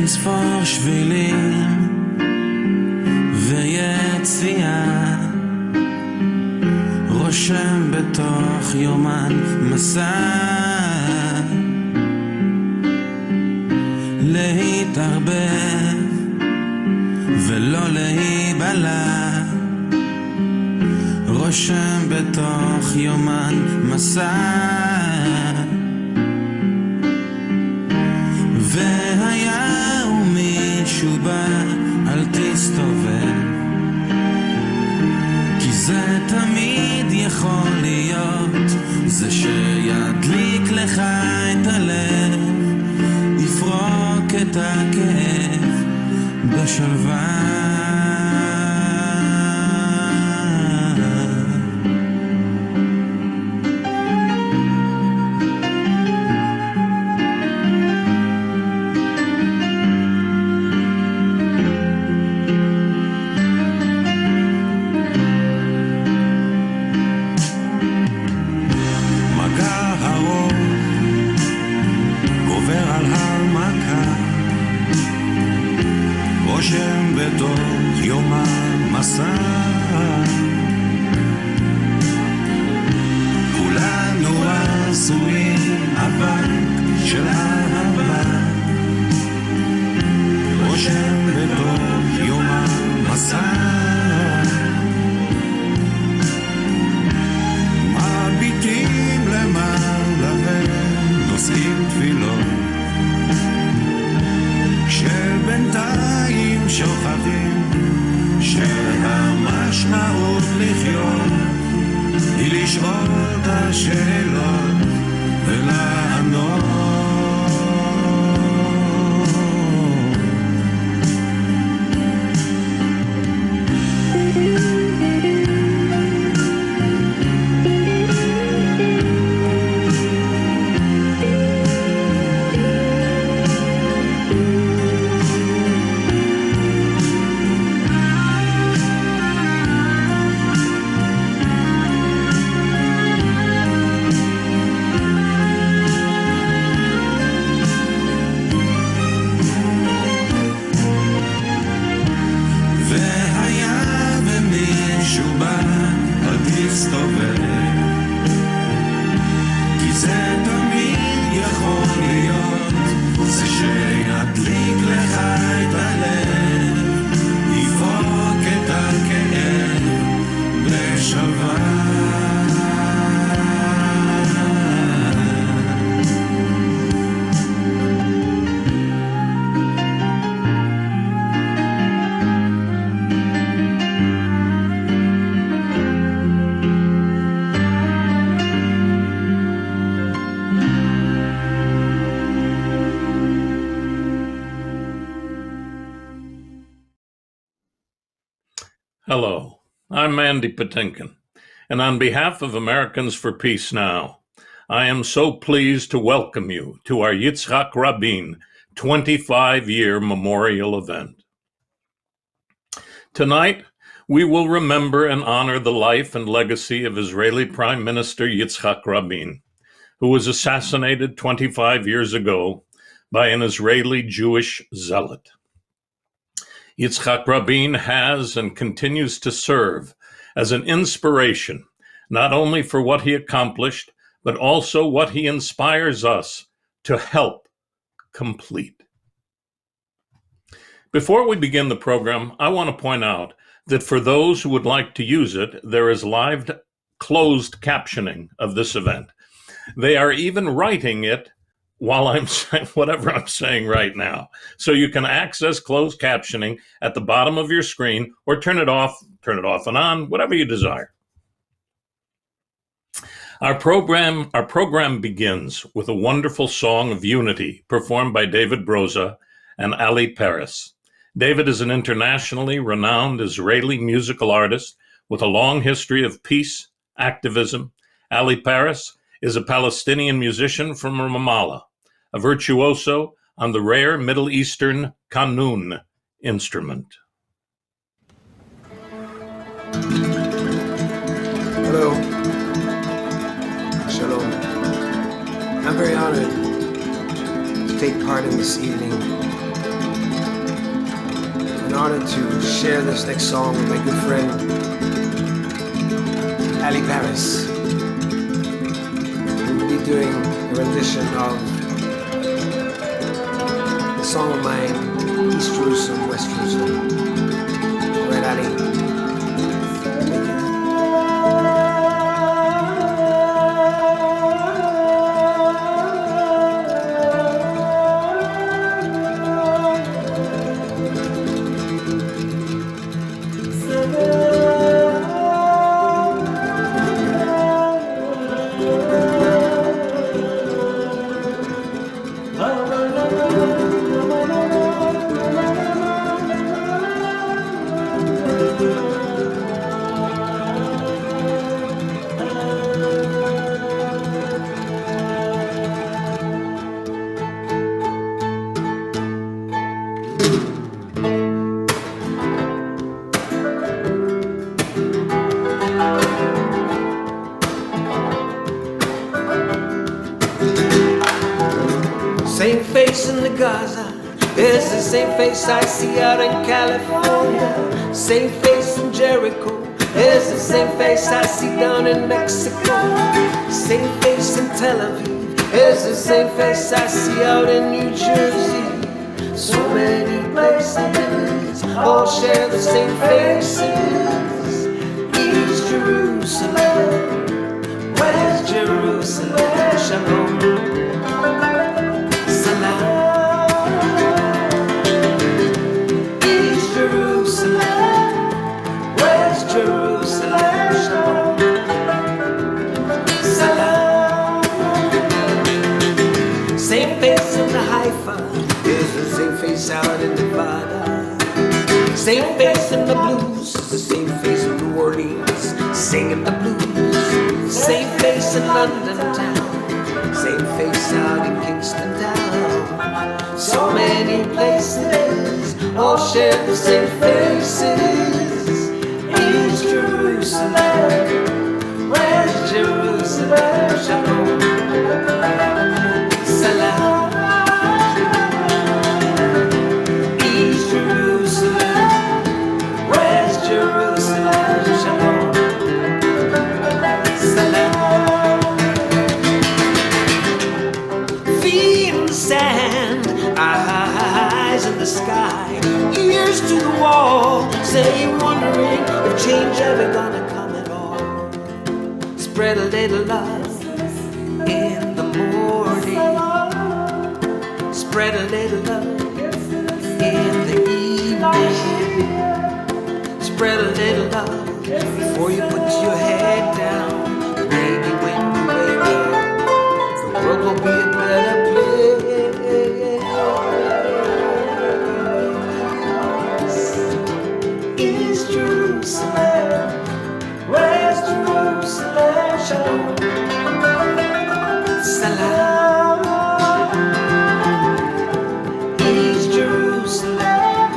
ספור שבילים ויציאה, רושם בתוך יומן מסע, להתערבב ולא להיבלע, רושם בתוך יומן מסע. והיה ומישהו בא, אל תסתובב, כי זה תמיד יכול להיות, זה שידליק לך את הלב, יפרוק את הכאב בשלווה. Hello, I'm Mandy Patinkin, and on behalf of Americans for Peace Now, I am so pleased to welcome you to our Yitzhak Rabin 25-year memorial event. Tonight, we will remember and honor the life and legacy of Israeli Prime Minister Yitzhak Rabin, who was assassinated 25 years ago by an Israeli Jewish zealot. Yitzhak Rabin has and continues to serve as an inspiration, not only for what he accomplished, but also what he inspires us to help complete. Before we begin the program, I want to point out that for those who would like to use it, there is live closed captioning of this event. They are even writing it while I'm saying whatever I'm saying right now. So you can access closed captioning at the bottom of your screen, or turn it off and on, whatever you desire. Our program begins with a wonderful song of unity performed by David Broza and Ali Paris. David is an internationally renowned Israeli musical artist with a long history of peace activism. Ali Paris is a Palestinian musician from Ramallah, a virtuoso on the rare Middle Eastern kanun instrument. Hello. Shalom. I'm very honored to take part in this evening honored to share this next song with my good friend Ali Paris, who will be doing a rendition of the song of mine, East Jerusalem, West Jerusalem. All right, Ali. Same face in the Gaza is the same face I see out in California. Same face in Jericho is the same face I see down in Mexico. Same face in Tel Aviv is the same face I see out in New Jersey. So many places all share the same faces. East Jerusalem, West Jerusalem, Shalom. Out in Nevada, same face in the blues, the same face in New Orleans, singing the blues. Same face in London town, same face out in Kingston town. So many places all share the same faces. East Jerusalem, West Jerusalem, Shalom, Salam. The sky, ears to the wall, say wondering if change ever gonna come at all. Spread a little love in the morning, spread a little love in the evening, spread a little love before you put your head down. Maybe when you wake up, the world will be a better place. West Jerusalem, Shalom, Salam. East Jerusalem,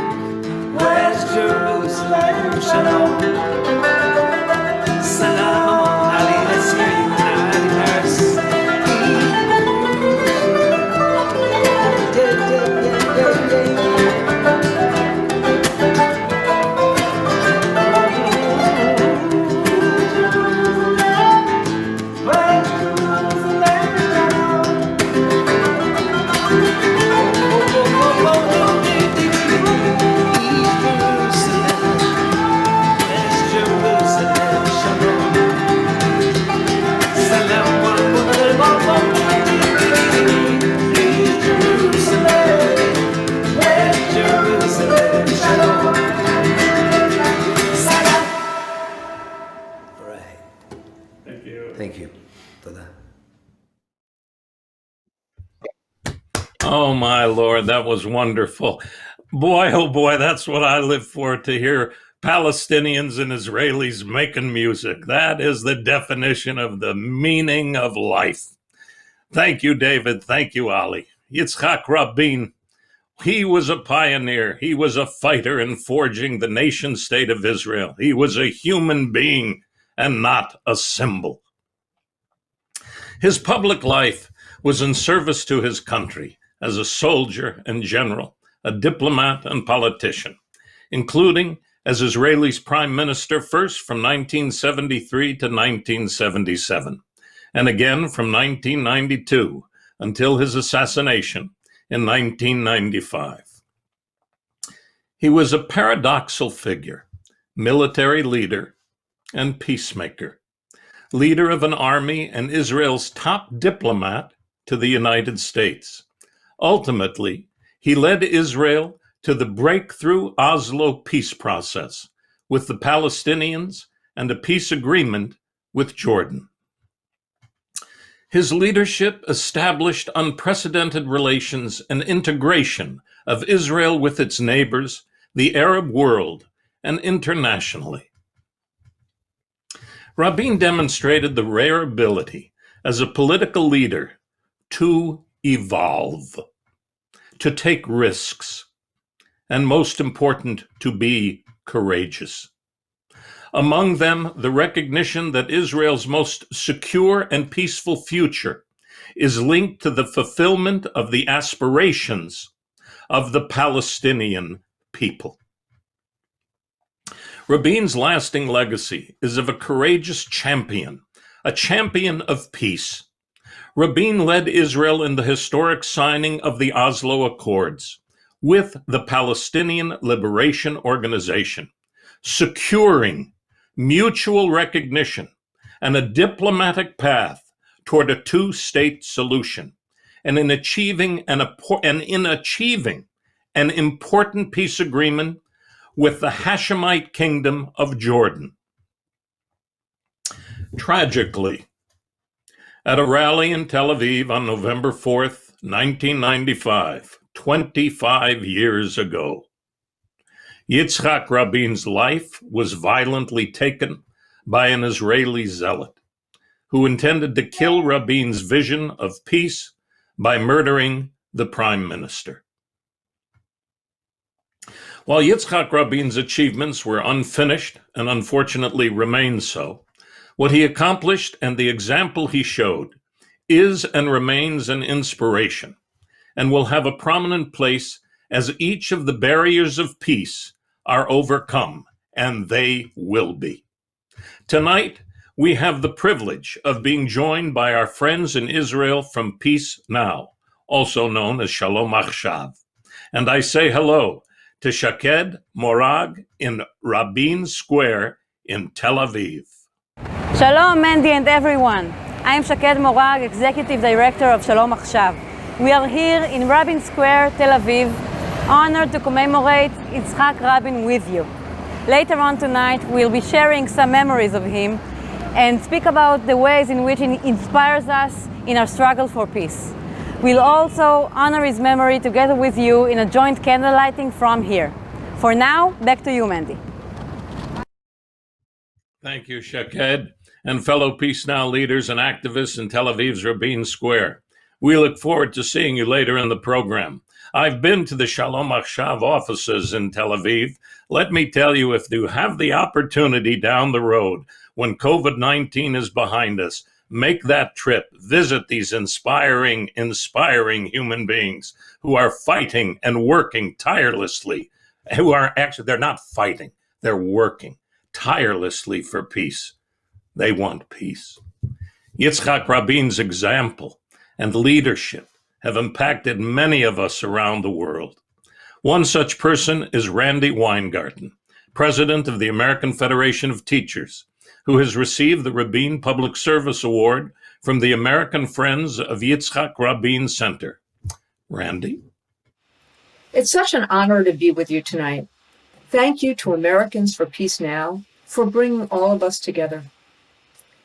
West Jerusalem, Shalom, Salam. Ali, let's hear you now, Ali Paris. Thank you. Oh, my Lord, that was wonderful. Boy, oh boy, that's what I live for, to hear Palestinians and Israelis making music. That is the definition of the meaning of life. Thank you, David. Thank you, Ali. Yitzhak Rabin, he was a pioneer. He was a fighter in forging the nation state of Israel. He was a human being and not a symbol. His public life was in service to his country as a soldier and general, a diplomat and politician. including as Israel's prime minister first from 1973 to 1977, and again from 1992 until his assassination in 1995. He was a paradoxical figure, military leader, and peacemaker, leader of an army and Israel's top diplomat to the United States. Ultimately, he led Israel to the breakthrough Oslo peace process with the Palestinians and a peace agreement with Jordan. His leadership established unprecedented relations and integration of Israel with its neighbors, the Arab world, and internationally. Rabin demonstrated the rare ability as a political leader to evolve, to take risks, and most important, to be courageous. Among them, the recognition that Israel's most secure and peaceful future is linked to the fulfillment of the aspirations of the Palestinian people. Rabin's lasting legacy is of a courageous champion, a champion of peace. Rabin led Israel in the historic signing of the Oslo Accords with the Palestinian Liberation Organization, securing mutual recognition and a diplomatic path toward a two-state solution, and in achieving an important peace agreement with the Hashemite Kingdom of Jordan. Tragically, at a rally in Tel Aviv on November 4th, 1995, 25 years ago, Yitzhak Rabin's life was violently taken by an Israeli zealot who intended to kill Rabin's vision of peace by murdering the prime minister. While Yitzhak Rabin's achievements were unfinished and unfortunately remain so, what he accomplished and the example he showed is and remains an inspiration and will have a prominent place as each of the barriers of peace are overcome, and they will be. Tonight, we have the privilege of being joined by our friends in Israel from Peace Now, also known as Shalom Achshav. And I say hello to Shaked Morag in Rabin Square in Tel Aviv. Shalom, Mandy and everyone. I am Shaked Morag, Executive Director of Shalom Achshav. We are here in Rabin Square, Tel Aviv, honored to commemorate Yitzhak Rabin with you. Later on tonight, we'll be sharing some memories of him and speak about the ways in which he inspires us in our struggle for peace. We'll also honor his memory together with you in a joint candle lighting from here. For now, back to you, Mandy. Thank you, Shaked, and fellow Peace Now leaders and activists in Tel Aviv's Rabin Square. We look forward to seeing you later in the program. I've been to the Shalom Achshav offices in Tel Aviv. Let me tell you, if you have the opportunity down the road when COVID-19 is behind us, make that trip, visit these inspiring human beings who are fighting and working tirelessly, they're not fighting, they're working tirelessly for peace. They want peace. Yitzhak Rabin's example and leadership have impacted many of us around the world. One such person is Randy Weingarten, president of the American Federation of Teachers, who has received the Rabin Public Service Award from the American Friends of Yitzhak Rabin Center. Randy? It's such an honor to be with you tonight. Thank you to Americans for Peace Now for bringing all of us together.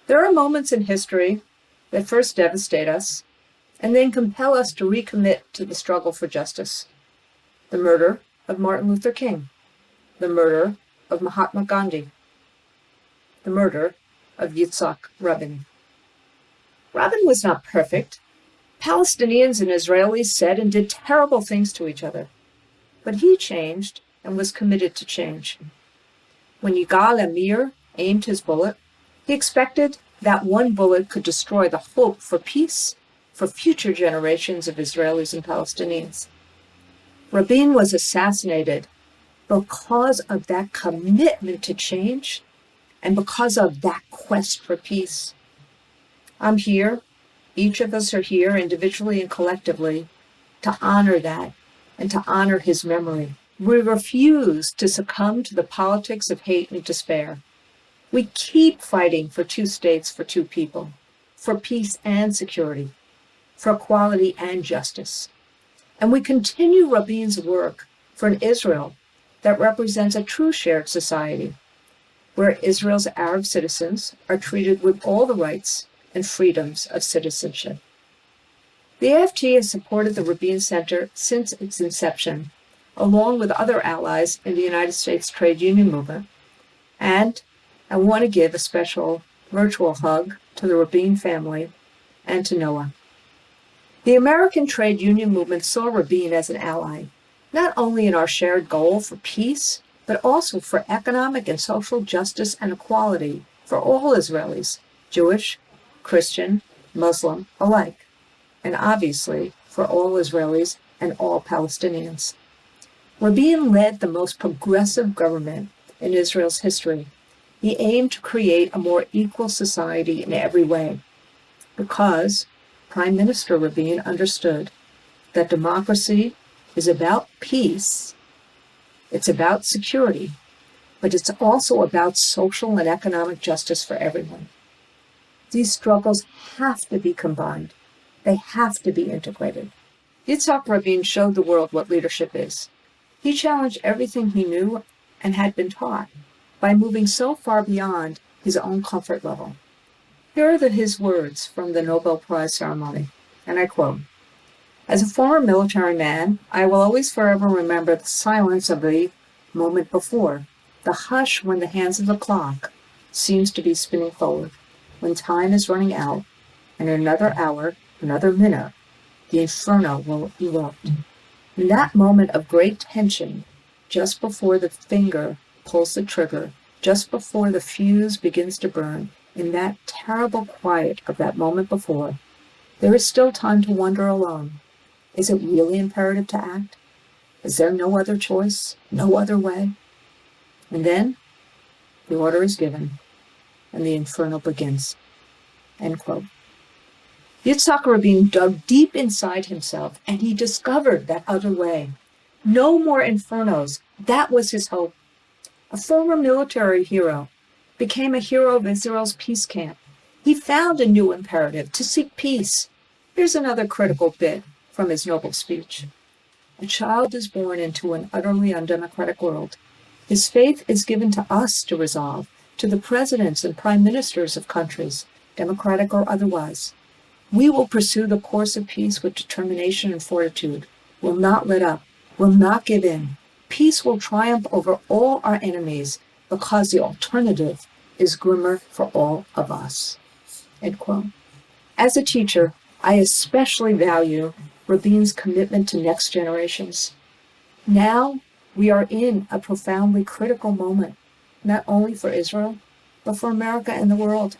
There are moments in history that first devastate us and then compel us to recommit to the struggle for justice. The murder of Martin Luther King, the murder of Mahatma Gandhi, the murder of Yitzhak Rabin. Rabin was not perfect. Palestinians and Israelis said and did terrible things to each other. But he changed and was committed to change. When Yigal Amir aimed his bullet, he expected that one bullet could destroy the hope for peace for future generations of Israelis and Palestinians. Rabin was assassinated because of that commitment to change and because of that quest for peace. I'm here, each of us are here individually and collectively to honor that and to honor his memory. We refuse to succumb to the politics of hate and despair. We keep fighting for two states, for two people, for peace and security, for equality and justice. And we continue Rabin's work for an Israel that represents a true shared society, where Israel's Arab citizens are treated with all the rights and freedoms of citizenship. The AFT has supported the Rabin Center since its inception, along with other allies in the United States trade union movement. And I want to give a special virtual hug to the Rabin family and to Noah. The American trade union movement saw Rabin as an ally, not only in our shared goal for peace, but also for economic and social justice and equality for all Israelis, Jewish, Christian, Muslim alike, and obviously for all Israelis and all Palestinians. Rabin led the most progressive government in Israel's history. He aimed to create a more equal society in every way, because Prime Minister Rabin understood that democracy is about peace, it's about security, but it's also about social and economic justice for everyone. These struggles have to be combined. They have to be integrated. Yitzhak Rabin showed the world what leadership is. He challenged everything he knew and had been taught by moving so far beyond his own comfort level. Here are his words from the Nobel Prize ceremony, and I quote, "As a former military man, I will always forever remember the silence of the moment before, the hush when the hands of the clock seems to be spinning forward, when time is running out, and in another hour, another minute, the inferno will erupt. In that moment of great tension, just before the finger pulls the trigger, just before the fuse begins to burn, in that terrible quiet of that moment before, there is still time to wonder alone. Is it really imperative to act? Is there no other choice, no other way?" And then the order is given, and the inferno begins. End quote. Yitzhak Rabin dug deep inside himself, and he discovered that other way. No more infernos. That was his hope. A former military hero became a hero of Israel's peace camp. He found a new imperative to seek peace. Here's another critical bit from his noble speech. "A child is born into an utterly undemocratic world. His faith is given to us to resolve, to the presidents and prime ministers of countries, democratic or otherwise. We will pursue the course of peace with determination and fortitude, will not let up, will not give in. Peace will triumph over all our enemies because the alternative is grimmer for all of us." End quote. As a teacher, I especially value Rabin's commitment to next generations. Now we are in a profoundly critical moment, not only for Israel, but for America and the world.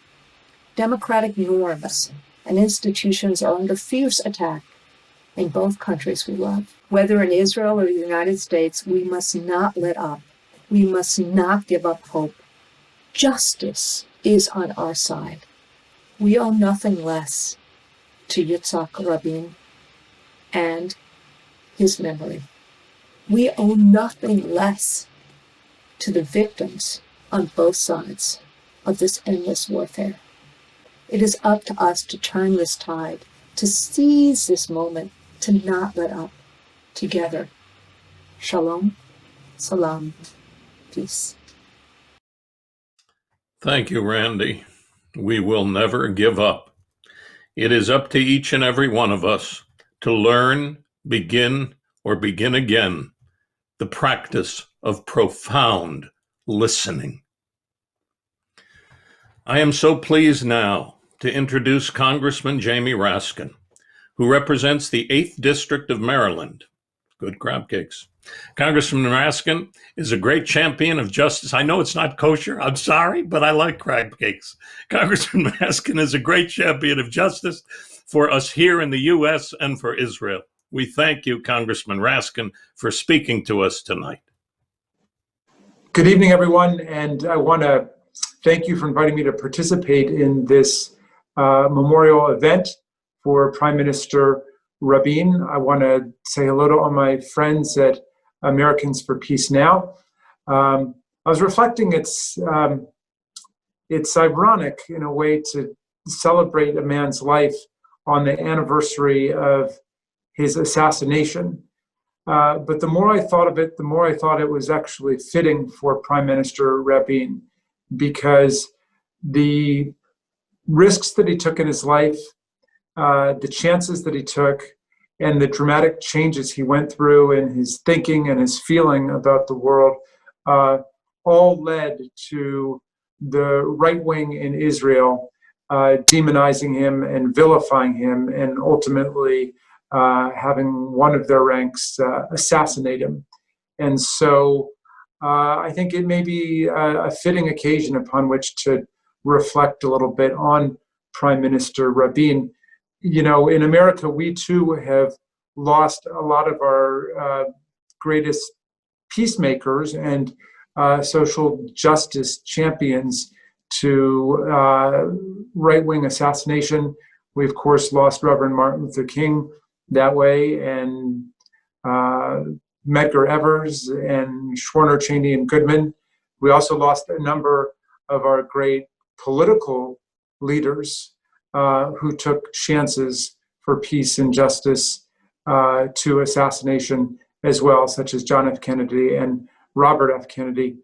Democratic norms and institutions are under fierce attack in both countries we love. Whether in Israel or the United States, we must not let up. We must not give up hope. Justice is on our side. We owe nothing less to Yitzhak Rabin and his memory. We owe nothing less to the victims on both sides of this endless warfare. It is up to us to turn this tide, to seize this moment, to not let up. Together. Shalom, salam, peace. Thank you, Randy. We will never give up. It is up to each and every one of us to learn, begin, or begin again the practice of profound listening. I am so pleased now to introduce Congressman Jamie Raskin, who represents the 8th District of Maryland. Good crab cakes. Congressman Raskin is a great champion of justice. I know it's not kosher. I'm sorry, but I like crab cakes. Congressman Raskin is a great champion of justice for us here in the U.S. and for Israel. We thank you, Congressman Raskin, for speaking to us tonight. Good evening, everyone, and I want to thank you for inviting me to participate in this memorial event for Prime Minister Rabin. I want to say hello to all my friends at Americans for Peace Now. I was reflecting, it's ironic in a way to celebrate a man's life on the anniversary of his assassination. But the more I thought of it, the more I thought it was actually fitting for Prime Minister Rabin, because the risks that he took in his life, the chances that he took, and the dramatic changes he went through in his thinking and his feeling about the world, all led to the right wing in Israel demonizing him and vilifying him, and ultimately having one of their ranks assassinate him. And so I think it may be a fitting occasion upon which to reflect a little bit on Prime Minister Rabin. You know, in America, we too have lost a lot of our greatest peacemakers and social justice champions to right-wing assassination. We, of course, lost Reverend Martin Luther King that way, and Medgar Evers and Schwerner, Cheney, and Goodman. We also lost a number of our great political leaders who took chances for peace and justice to assassination as well, such as John F. Kennedy and Robert F. Kennedy.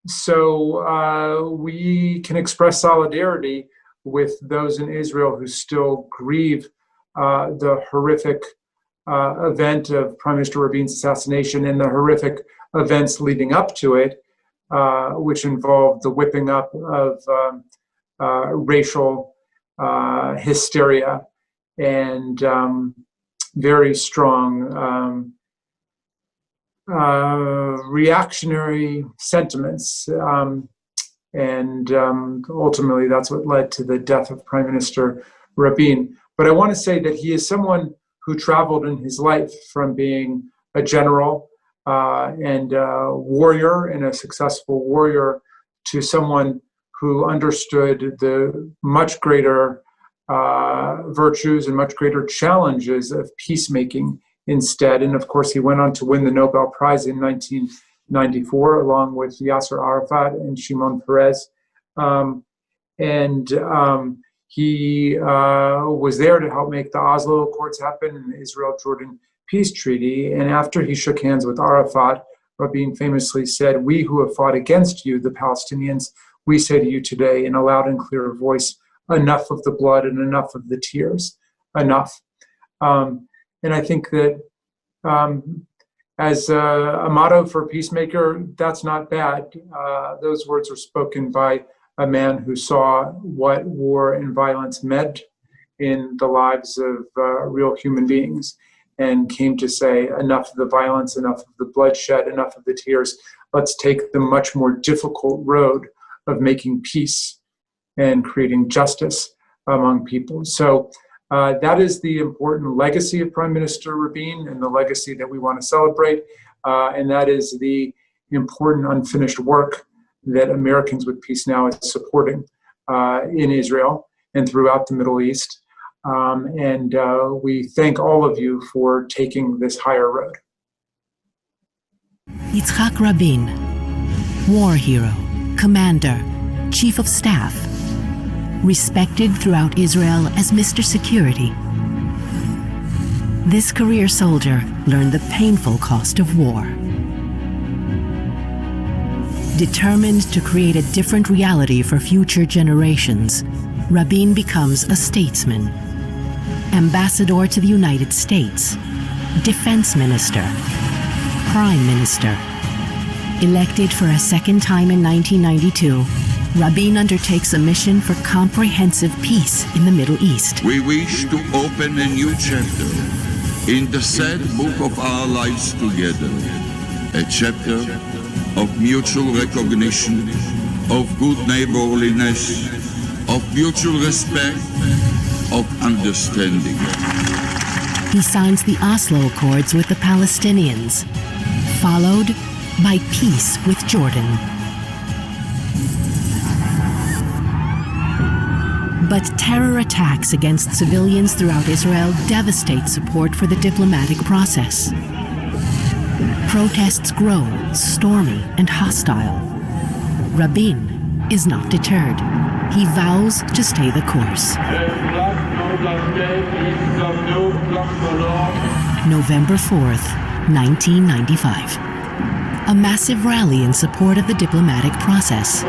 So we can express solidarity with those in Israel who still grieve the horrific event of Prime Minister Rabin's assassination and the horrific events leading up to it, which involved the whipping up of racial hysteria and very strong reactionary sentiments. And ultimately, that's what led to the death of Prime Minister Rabin. But I want to say that he is someone who traveled in his life from being a general and a warrior and a successful warrior to someone who understood the much greater virtues and much greater challenges of peacemaking instead. And of course, he went on to win the Nobel Prize in 1994, along with Yasser Arafat and Shimon Peres. He was there to help make the Oslo Accords happen and the Israel-Jordan peace treaty. And after he shook hands with Arafat, Rabin famously said, "We who have fought against you, the Palestinians, we say to you today in a loud and clear voice, enough of the blood and enough of the tears, enough." And I think that as a motto for a peacemaker, that's not bad. Those words were spoken by a man who saw what war and violence meant in the lives of real human beings and came to say, enough of the violence, enough of the bloodshed, enough of the tears. Let's take the much more difficult road of making peace and creating justice among people. So that is the important legacy of Prime Minister Rabin and the legacy that we want to celebrate. And that is the important unfinished work that Americans with Peace Now is supporting in Israel and throughout the Middle East. And we thank all of you for taking this higher road. Yitzhak Rabin, war hero, commander, chief of staff, respected throughout Israel as Mr. Security. This career soldier learned the painful cost of war. Determined to create a different reality for future generations, Rabin becomes a statesman, ambassador to the United States, defense minister, prime minister. Elected for a second time in 1992, Rabin undertakes a mission for comprehensive peace in the Middle East. We wish to open a new chapter in the sad book of our lives together, a chapter of mutual recognition, of good neighborliness, of mutual respect, of understanding. He signs the Oslo Accords with the Palestinians, followed by peace with Jordan. But terror attacks against civilians throughout Israel devastate support for the diplomatic process. Protests grow, stormy and hostile. Rabin is not deterred. He vows to stay the course. November 4th, 1995. A massive rally in support of the diplomatic process.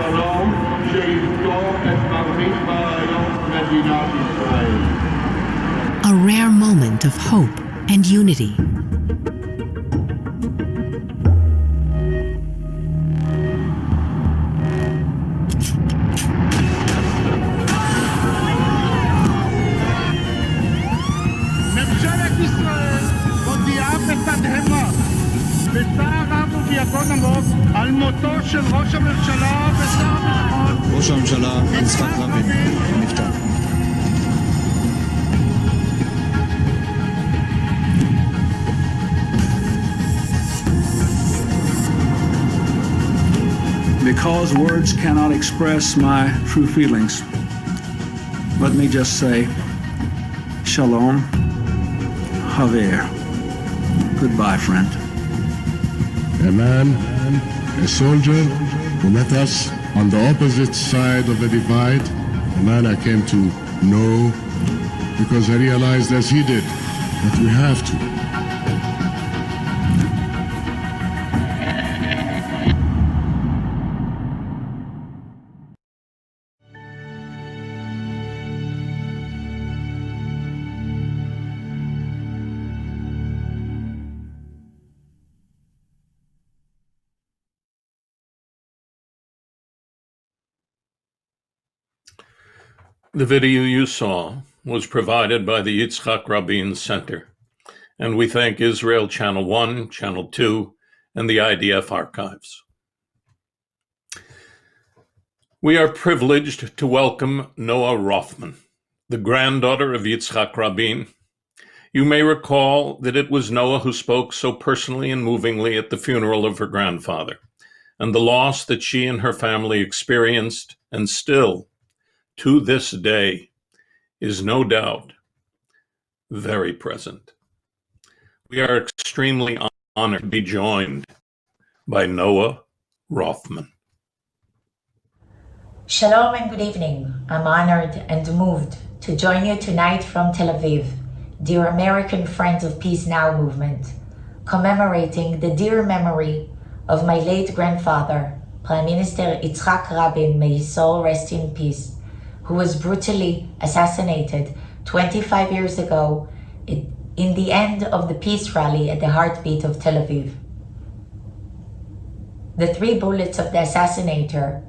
A rare moment of hope and unity. ממשלת ישראל מודיעה בתדהמה בצער רב וביגון עמוק על מותו של ראש הממשלה ושר הביטחון ראש הממשלה יצחק רבין נפטר. Because words cannot express my true feelings, let me just say, Shalom, Haver. Goodbye, friend. A man, a soldier who met us on the opposite side of the divide, a man I came to know because I realized as he did that we have to. The video you saw was provided by the Yitzhak Rabin Center, and we thank Israel Channel 1, Channel 2, and the IDF archives. We are privileged to welcome Noah Rothman, the granddaughter of Yitzhak Rabin. You may recall that it was Noah who spoke so personally and movingly at the funeral of her grandfather, and the loss that she and her family experienced, and still, to this day, is no doubt very present. We are extremely honored to be joined by Noah Rothman. Shalom and good evening. I'm honored and moved to join you tonight from Tel Aviv, dear American Friends of Peace Now movement, commemorating the dear memory of my late grandfather, Prime Minister Yitzhak Rabin, may his soul rest in peace, who was brutally assassinated 25 years ago in the end of the peace rally at the heartbeat of Tel Aviv. The 3 bullets of the assassinator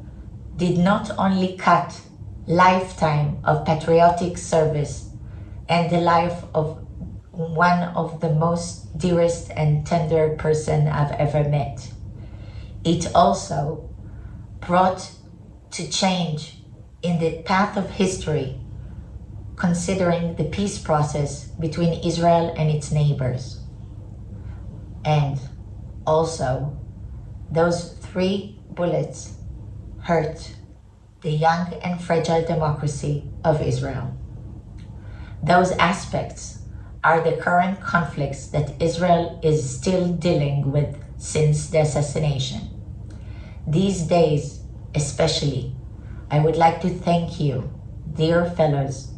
did not only cut lifetime of patriotic service and the life of one of the most dearest and tender person I've ever met. It also brought to change in the path of history, considering the peace process between Israel and its neighbors. And also, those 3 bullets hurt the young and fragile democracy of Israel. Those aspects are the current conflicts that Israel is still dealing with since the assassination. These days, especially, I would like to thank you, dear fellows,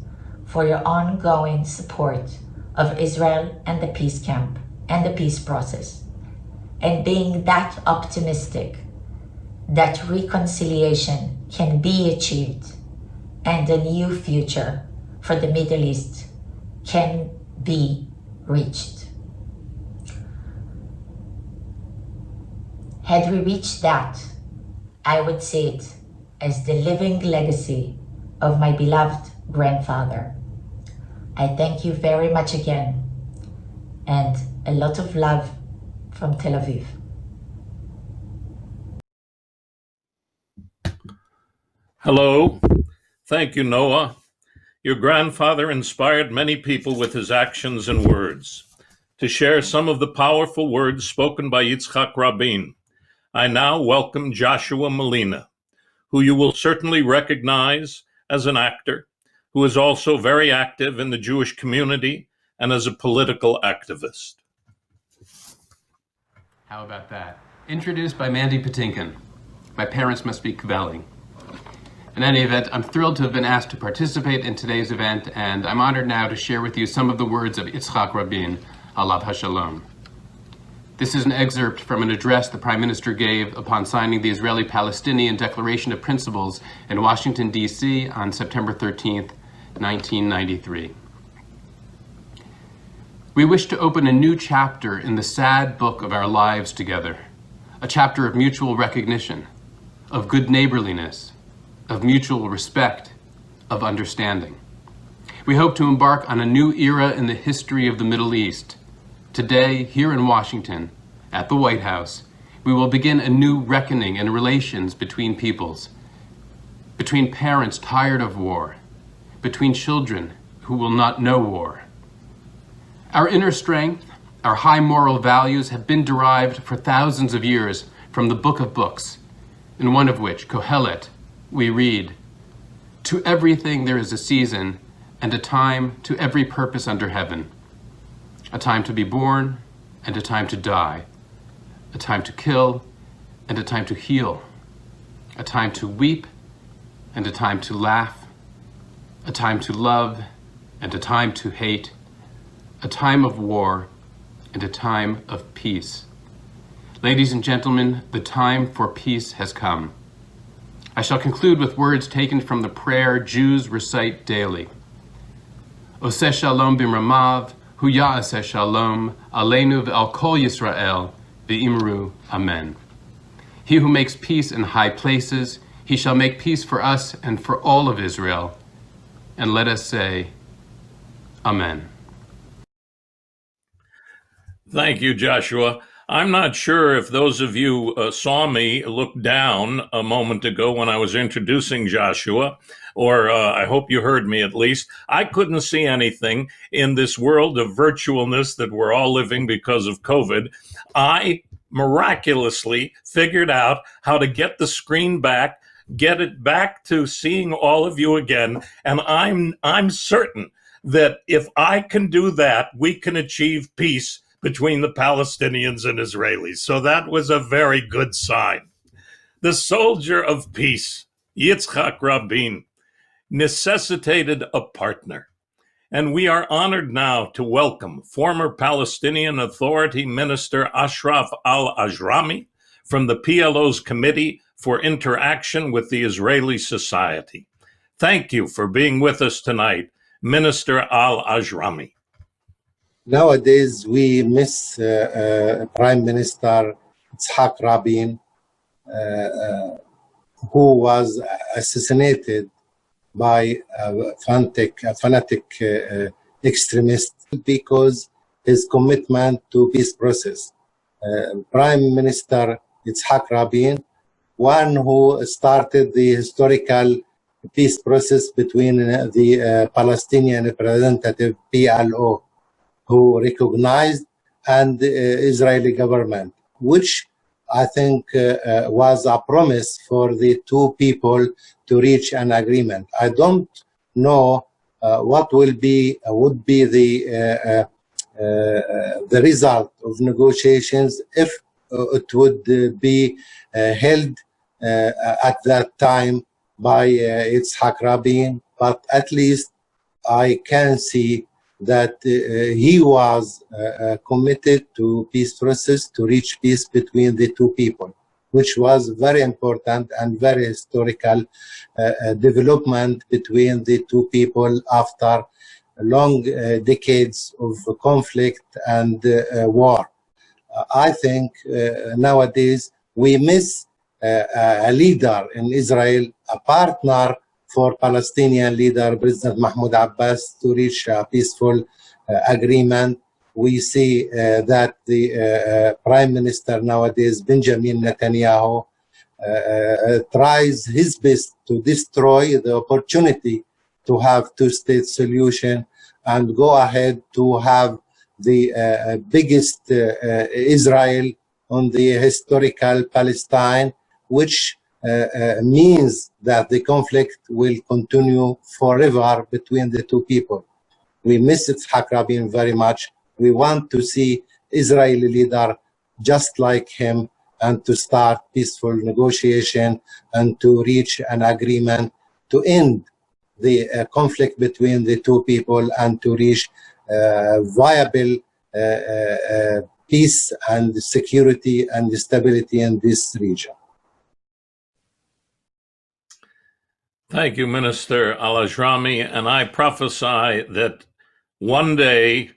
for your ongoing support of Israel and the peace camp and the peace process, and being that optimistic that reconciliation can be achieved and a new future for the Middle East can be reached. Had we reached that, I would see it as the living legacy of my beloved grandfather. I thank you very much again, and a lot of love from Tel Aviv. Hello. Thank you, Noah. Your grandfather inspired many people with his actions and words. To share some of the powerful words spoken by Yitzhak Rabin, I now welcome Joshua Molina, who you will certainly recognize as an actor, who is also very active in the Jewish community and as a political activist. How about that? Introduced by Mandy Patinkin. My parents must be Kvelling. In any event, I'm thrilled to have been asked to participate in today's event, and I'm honored now to share with you some of the words of Yitzhak Rabin, Alav HaShalom. This is an excerpt from an address the Prime Minister gave upon signing the Israeli-Palestinian Declaration of Principles in Washington, D.C. on September 13th, 1993. We wish to open a new chapter in the sad book of our lives together, a chapter of mutual recognition, of good neighborliness, of mutual respect, of understanding. We hope to embark on a new era in the history of the Middle East. Today, here in Washington, at the White House, we will begin a new reckoning in relations between peoples, between parents tired of war, between children who will not know war. Our inner strength, our high moral values have been derived for thousands of years from the Book of Books, in one of which, Kohelet, we read, "To everything there is a season, and a time to every purpose under heaven. A time to be born, and a time to die. A time to kill, and a time to heal. A time to weep, and a time to laugh. A time to love, and a time to hate. A time of war, and a time of peace." Ladies and gentlemen, the time for peace has come. I shall conclude with words taken from the prayer Jews recite daily. Oseh shalom b'mramav, hu ya'aseh shalom, aleinu ve'al kol Yisrael, ve'imru, amen. He who makes peace in high places, he shall make peace for us and for all of Israel. And let us say, Amen. Thank you, Joshua. I'm not sure if those of you saw me look down a moment ago when I was introducing Joshua, or I hope you heard me at least. I couldn't see anything in this world of virtualness that we're all living because of COVID. I miraculously figured out how to get the screen back, get it back to seeing all of you again, and I'm certain that if I can do that, we can achieve peace between the Palestinians and Israelis. So that was a very good sign. The soldier of peace, Yitzhak Rabin, necessitated a partner. And we are honored now to welcome former Palestinian Authority Minister Ashraf al-Ajrami from the PLO's Committee for Interaction with the Israeli Society. Thank you for being with us tonight, Minister al-Ajrami. Nowadays, we miss Prime Minister Yitzhak Rabin, who was assassinated by a fanatic extremist because his commitment to peace process. Prime Minister Yitzhak Rabin, one who started the historical peace process between the Palestinian representative PLO, who recognized, and the Israeli government, which I think was a promise for the two people to reach an agreement. I don't know what would be the result of negotiations if it would be held at that time by Yitzhak Rabin, but at least I can see that he was committed to peace process, to reach peace between the two people, which was very important and very historical development between the two people after long decades of conflict and war. I think nowadays we miss a leader in Israel, a partner for Palestinian leader, President Mahmoud Abbas, to reach a peaceful agreement. We see that the Prime Minister nowadays, Benjamin Netanyahu, tries his best to destroy the opportunity to have two-state solution and go ahead to have the biggest Israel on the historical Palestine, which means that the conflict will continue forever between the two people. We miss Yitzhak Rabin very much. We want to see Israeli leader just like him and to start peaceful negotiation and to reach an agreement to end the conflict between the two people and to reach viable peace and security and stability in this region. Thank you, Minister Al-Ajrami, and I prophesy that one day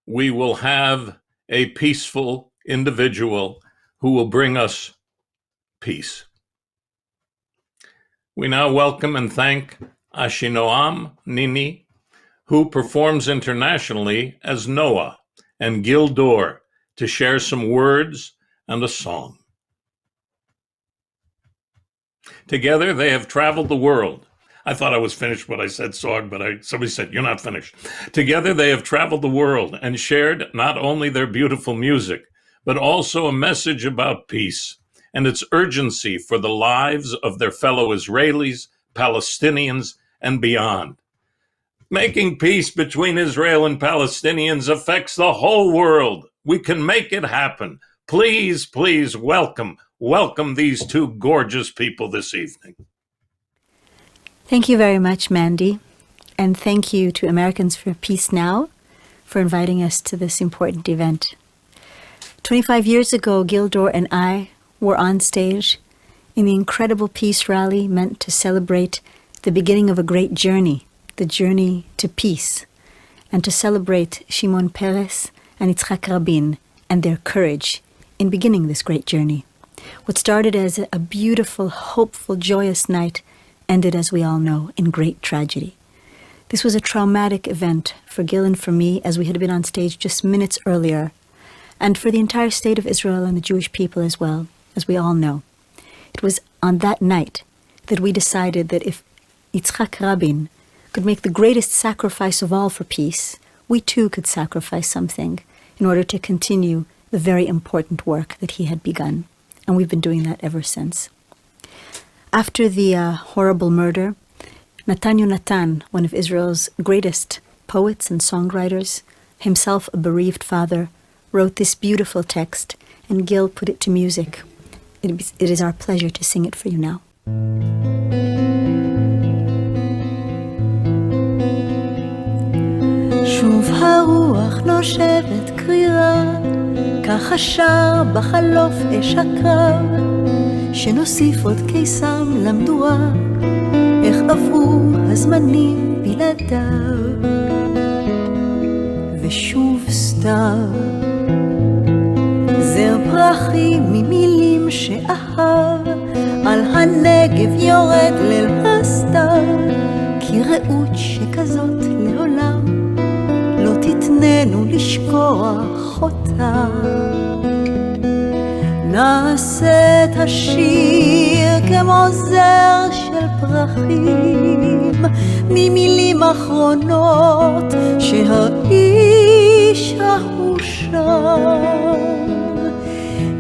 we will have a peaceful individual who will bring us peace. We now welcome and thank Ashinoam Nini, who performs internationally as Noah, and Gil Dor to share some words and a song. Together, they have traveled the world. I thought I was finished when I said song, but somebody said, you're not finished. Together, they have traveled the world and shared not only their beautiful music, but also a message about peace and its urgency for the lives of their fellow Israelis, Palestinians, and beyond. Making peace between Israel and Palestinians affects the whole world. We can make it happen. Please, please welcome these two gorgeous people this evening. Thank you very much, Mandy. And thank you to Americans for Peace Now for inviting us to this important event. 25 years ago, Gil Dor and I were on stage in the incredible peace rally meant to celebrate the beginning of a great journey, the journey to peace, and to celebrate Shimon Peres and Yitzhak Rabin and their courage in beginning this great journey. What started as a beautiful, hopeful, joyous night ended, as we all know, in great tragedy. This was a traumatic event for Gil and for me, as we had been on stage just minutes earlier, and for the entire state of Israel and the Jewish people as well, as we all know. It was on that night that we decided that if Yitzhak Rabin could make the greatest sacrifice of all for peace, we too could sacrifice something in order to continue the very important work that he had begun. And we've been doing that ever since. After the horrible murder, Natan Yonatan, one of Israel's greatest poets and songwriters, himself a bereaved father, wrote this beautiful text, and Gil put it to music. It is our pleasure to sing it for you now. שוב הרוח נושבת קרירה, ככה שר בחלוף אש הקרב, שנוסיף עוד קיסם למדורה, איך עברו הזמנים בלעדיו. ושוב סתיו, זר פרחים ממילים שאהב, על הנגב יורד ליל הסתיו, כי רעות שכזאת לעולם לא תתננו לשכוח אותה. נעשה את השיר כמו זר של פרחים, ממילים אחרונות שהאיש ההוא שר,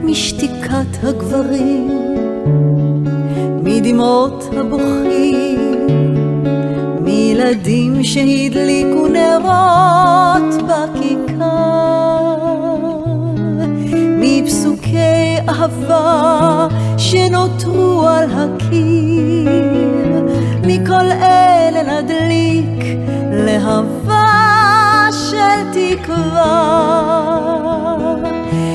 משתיקת הגברים, מדמעות הבוכים, מילדים שהדליקו נרות בכיכר, מפסוקי אהבה שנותרו על הקיר, מכל אלה נדליק להבה של תקווה.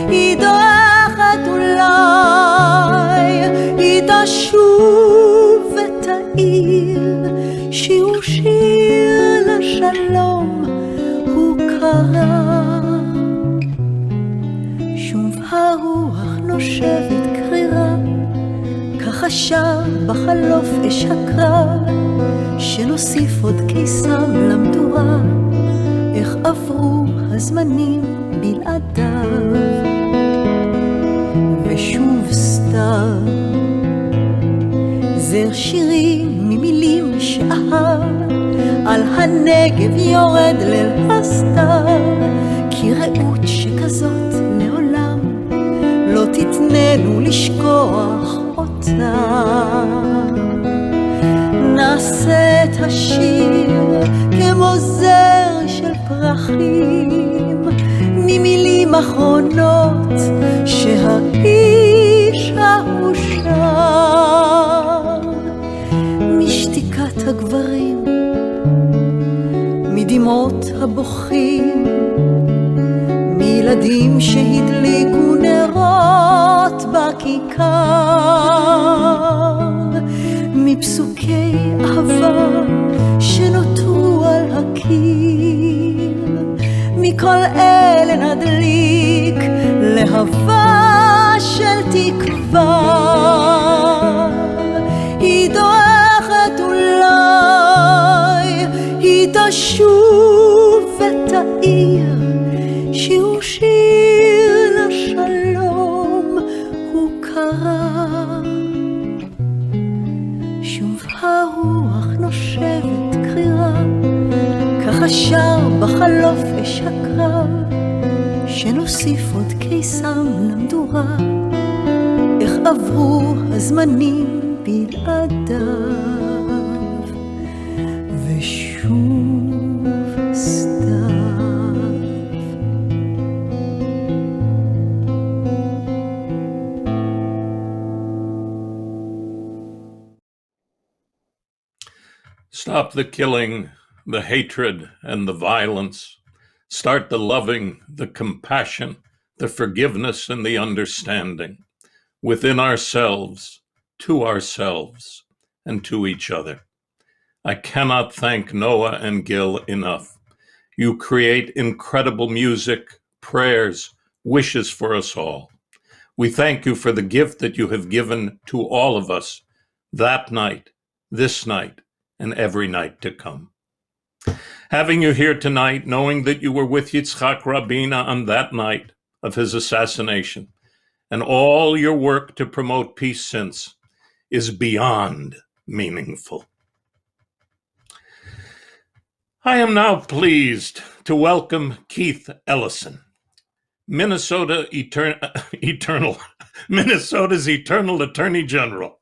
היא דועכת אולי, היא תשוב ותאיר, שיר שיר לשלום הוא קרא. שוב הרוח נושבת קרירה, ככה שר בחלוף אש הקרב, שנוסיף עוד קיסם למדורה, איך עברו הזמנים בלעדיו. ושוב סתיו, זר שירים ממילים שאהב, על הנגב יורד ליל הסתיו, כי רעות שכזאת לעולם לא תתנהל בינינו לשכוח אותה. נעשה את השיר כמו זר של פרחים, ממילים אחרונות שהאיש ההוא שר, משתיקת הגברים, מדמעות הבוכים, מילדים שהדליקו נרות בכיכר, מפסוקי אהבה שנותרו על הקיר, מכל אלה נדליק להבה של תקווה. היא דורכת אולי, היא תשוב ותאיר, שיר שיר לשלום הוא קרא. שוב הרוח נושבת קרירה, ככה שר בחלוף ושקרה, שנוסיף עוד קיסם למדורה, איך עברו הזמנים בלעדיו, ושוב סתיו. Stop the killing, the hatred, and the violence. Start the loving, the compassion, the forgiveness, and the understanding within ourselves, and to each other. I cannot thank Noah and Gil enough. You create incredible music, prayers, wishes for us all. We thank you for the gift that you have given to all of us that night, this night, and every night to come. Having you here tonight, knowing that you were with Yitzhak Rabin on that night of his assassination, and all your work to promote peace since, is beyond meaningful. I am now pleased to welcome Keith Ellison, Minnesota's eternal Attorney General,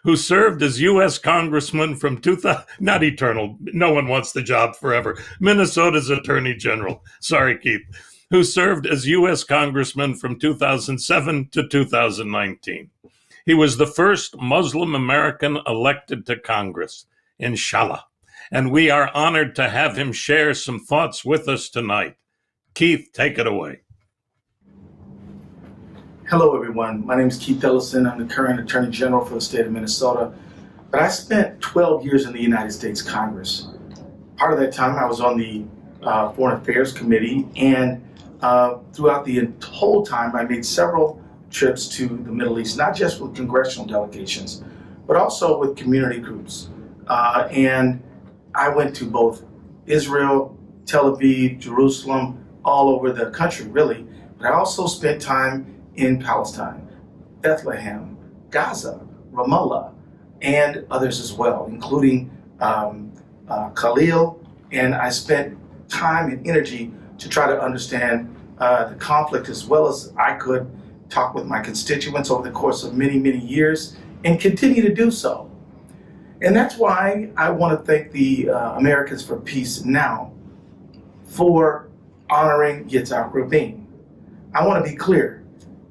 who served as U.S. Congressman from 2000, not eternal, no one wants the job forever, Minnesota's Attorney General, sorry Keith, who served as U.S. Congressman from 2007 to 2019. He was the first Muslim American elected to Congress, inshallah, and we are honored to have him share some thoughts with us tonight. Keith, take it away. Hello, everyone. My name is Keith Ellison. I'm the current Attorney General for the state of Minnesota, but I spent 12 years in the United States Congress. Part of that time, I was on the Foreign Affairs Committee, and throughout the whole time, I made several trips to the Middle East, not just with congressional delegations, but also with community groups. And I went to both Israel, Tel Aviv, Jerusalem, all over the country, really. But I also spent time in Palestine, Bethlehem, Gaza, Ramallah, and others as well, including Khalil. And I spent time and energy to try to understand the conflict as well as I could, talk with my constituents over the course of many, many years, and continue to do so. And that's why I want to thank the Americans for Peace Now for honoring Yitzhak Rabin. I want to be clear.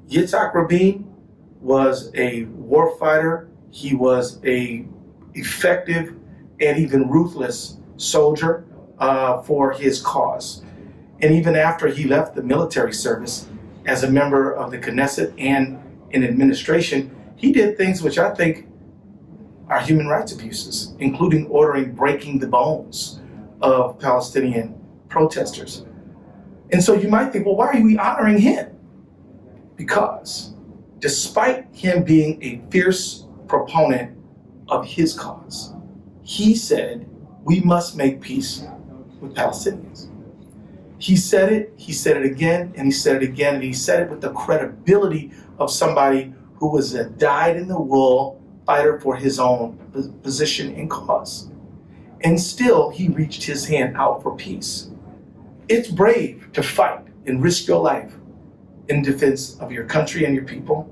Yitzhak Rabin was a warfighter. He was a effective and even ruthless soldier for his cause. And even after he left the military service as a member of the Knesset and in administration, he did things which I think are human rights abuses, including ordering breaking the bones of Palestinian protesters. And so you might think, well, why are we honoring him? Because despite him being a fierce proponent of his cause, he said, we must make peace with Palestinians. He said it again, and he said it again, and he said it with the credibility of somebody who was a dyed-in-the-wool fighter for his own position and cause. And still, he reached his hand out for peace. It's brave to fight and risk your life in defense of your country and your people.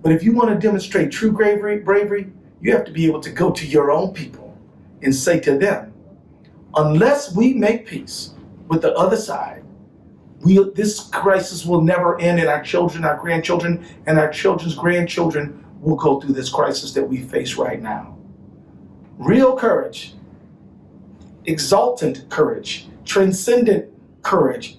But if you want to demonstrate true bravery, you have to be able to go to your own people and say to them, unless we make peace with the other side, this crisis will never end, and our children, our grandchildren, and our children's grandchildren will go through this crisis that we face right now. Real courage, exultant courage, transcendent courage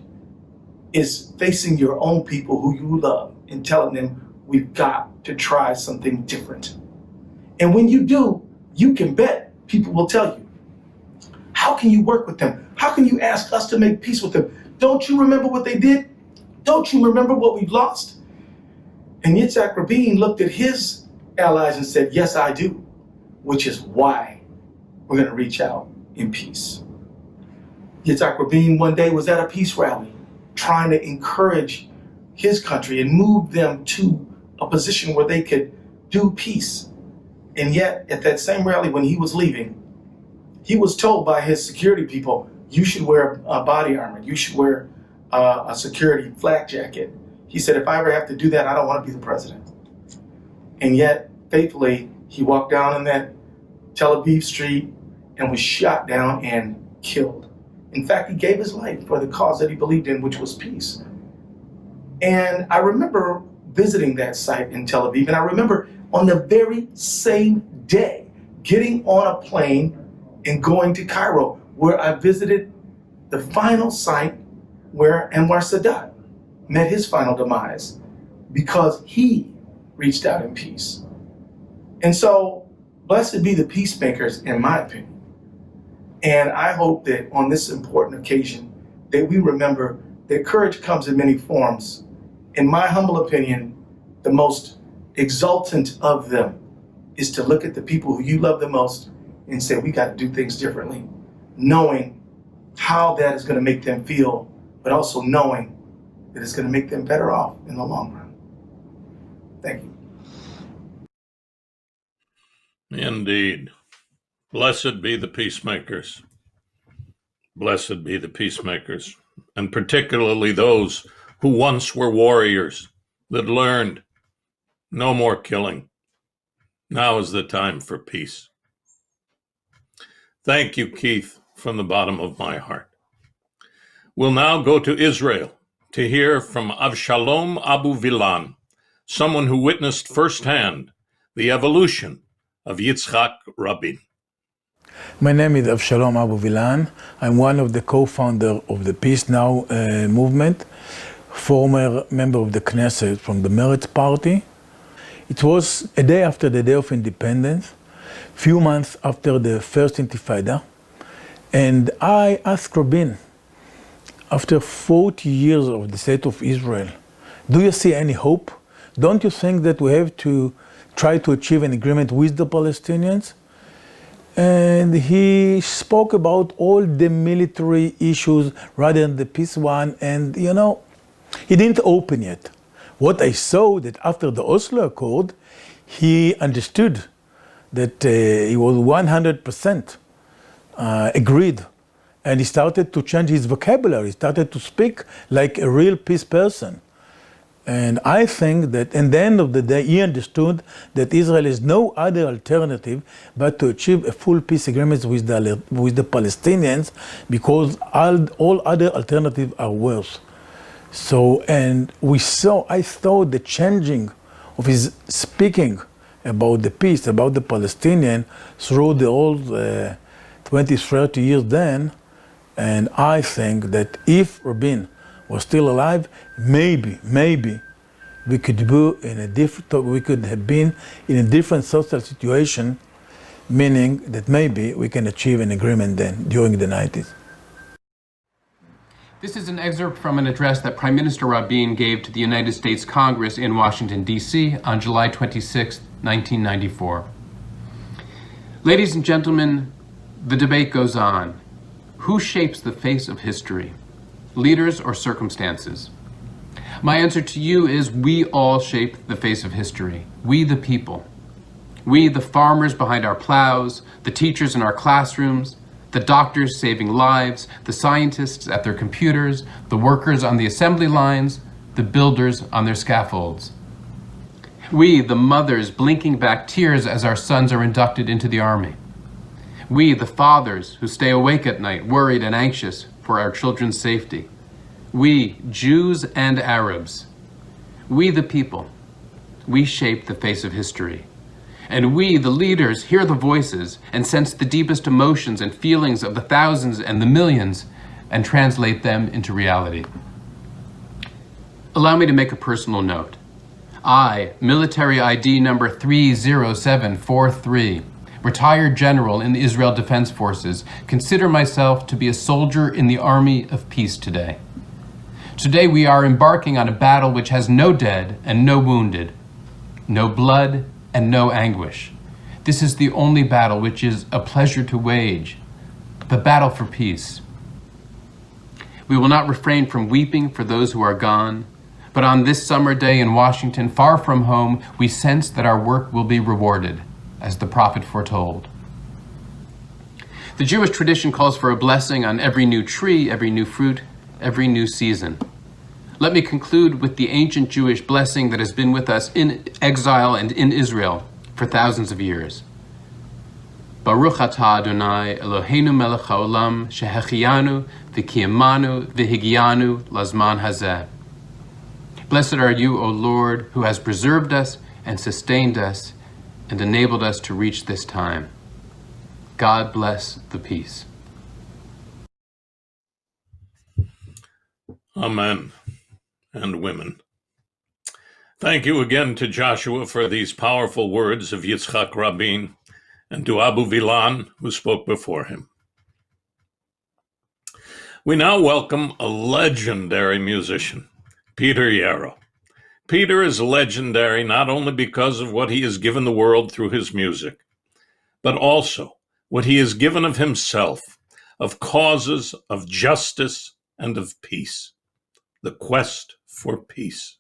is facing your own people who you love and telling them, we've got to try something different. And when you do, you can bet people will tell you, how can you work with them? How can you ask us to make peace with them? Don't you remember what they did? Don't you remember what we've lost? And Yitzhak Rabin looked at his allies and said, yes, I do, which is why we're going to reach out in peace. Yitzhak Rabin one day was at a peace rally trying to encourage his country and move them to a position where they could do peace. And yet, at that same rally, when he was leaving, he was told by his security people, you should wear a body armor, you should wear a security flak jacket. He said, if I ever have to do that, I don't want to be the president. And yet, faithfully, he walked down on that Tel Aviv street and was shot down and killed. In fact, he gave his life for the cause that he believed in, which was peace. And I remember visiting that site in Tel Aviv, and I remember on the very same day getting on a plane and going to Cairo, where I visited the final site where Anwar Sadat met his final demise, because he reached out in peace. And so, blessed be the peacemakers, in my opinion. And I hope that on this important occasion, that we remember that courage comes in many forms. In my humble opinion, the most exultant of them is to look at the people who you love the most and say, we got to do things differently, knowing how that is going to make them feel, but also knowing that it's going to make them better off in the long run. Thank you. Indeed. Blessed be the peacemakers. Blessed be the peacemakers, and particularly those who once were warriors that learned no more killing. Now is the time for peace. Thank you, Keith, from the bottom of my heart. We'll now go to Israel to hear from Avshalom Abu Vilan, someone who witnessed firsthand the evolution of Yitzhak Rabin. My name is Avshalom Abu Vilan. I'm one of the co-founders of the Peace Now movement, former member of the Knesset from the Meretz party. It was a day after the Day of Independence, few months after the first Intifada, and I asked Rabin, after 40 years of the state of Israel, do you see any hope? Don't you think that we have to try to achieve an agreement with the Palestinians? And he spoke about all the military issues rather than the peace one, and he didn't open yet. What I saw that after the Oslo Accord, he understood that he was 100% agreed, and he started to change his vocabulary. He started to speak like a real peace person. And I think that in the end of the day, he understood that Israel has no other alternative but to achieve a full peace agreement with the Palestinians, because all other alternatives are worse. So, and I saw the changing of his speaking about the peace, about the Palestinian through the old 20, 30 years then. And I think that if Rabin was still alive, maybe we could have been in a different social situation, meaning that maybe we can achieve an agreement then during the 90s. This is an excerpt from an address that Prime Minister Rabin gave to the United States Congress in Washington, D.C. on July 26, 1994. Ladies and gentlemen, the debate goes on. Who shapes the face of history? Leaders or circumstances? My answer to you is we all shape the face of history. We the people. We the farmers behind our plows, the teachers in our classrooms, the doctors saving lives, the scientists at their computers, the workers on the assembly lines, the builders on their scaffolds. We, the mothers, blinking back tears as our sons are inducted into the army. We, the fathers, who stay awake at night, worried and anxious for our children's safety. We, Jews and Arabs. We, the people. We shape the face of history. And we, the leaders, hear the voices and sense the deepest emotions and feelings of the thousands and the millions and translate them into reality. Allow me to make a personal note. I, military ID number 30743, retired general in the Israel Defense Forces, consider myself to be a soldier in the army of peace today. Today we are embarking on a battle which has no dead and no wounded, no blood and no anguish. This is the only battle which is a pleasure to wage, the battle for peace. We will not refrain from weeping for those who are gone, but on this summer day in Washington, far from home, we sense that our work will be rewarded, as the prophet foretold. The Jewish tradition calls for a blessing on every new tree, every new fruit, every new season. Let me conclude with the ancient Jewish blessing that has been with us in exile and in Israel for thousands of years. Baruch atah Adonai Eloheinu melech haolam shehechiyanu v'kiyamanu v'higianu lazman hazeh. Blessed are you, O Lord, who has preserved us and sustained us and enabled us to reach this time. God bless the peace. Amen. And women. Thank you again to Joshua for these powerful words of Yitzhak Rabin and to Abu Vilan, who spoke before him. We now welcome a legendary musician, Peter Yarrow. Peter is legendary not only because of what he has given the world through his music, but also what he has given of himself, of causes, of justice, and of peace. The quest for peace.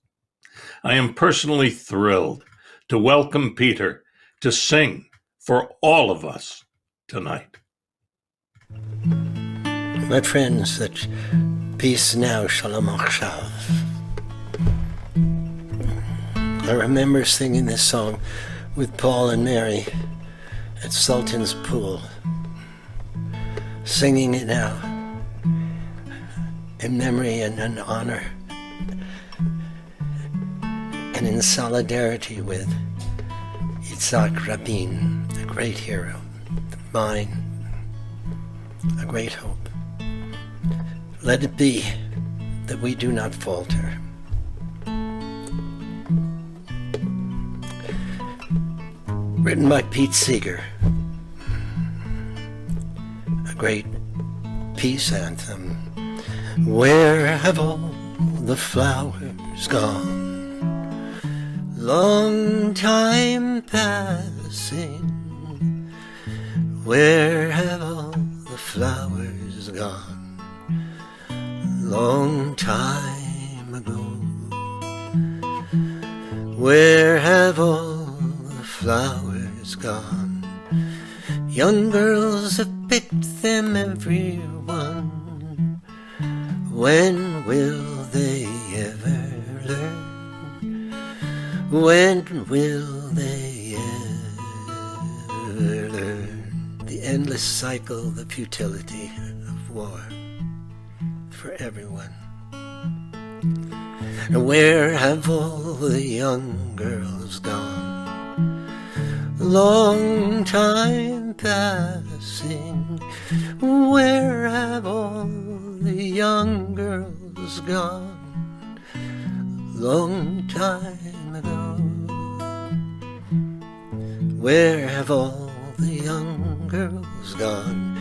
I am personally thrilled to welcome Peter to sing for all of us tonight. My friends, that peace now, Shalom Achshav. I remember singing this song with Paul and Mary at Sultan's Pool. Singing it now in memory and in honor and in solidarity with Yitzhak Rabin, a great hero, mine, a great hope. Let it be that we do not falter. Written by Pete Seeger, a great peace anthem. Where have all the flowers gone? Long time passing. Where have all the flowers gone? Long time ago. Where have all the flowers gone? Young girls have picked them, everyone. When will they ever learn? When will they ever learn? The endless cycle, the futility of war for everyone. And where have all the young girls gone? Long time passing. Where have all the young girls gone? Long time ago. Where have all the young girls gone?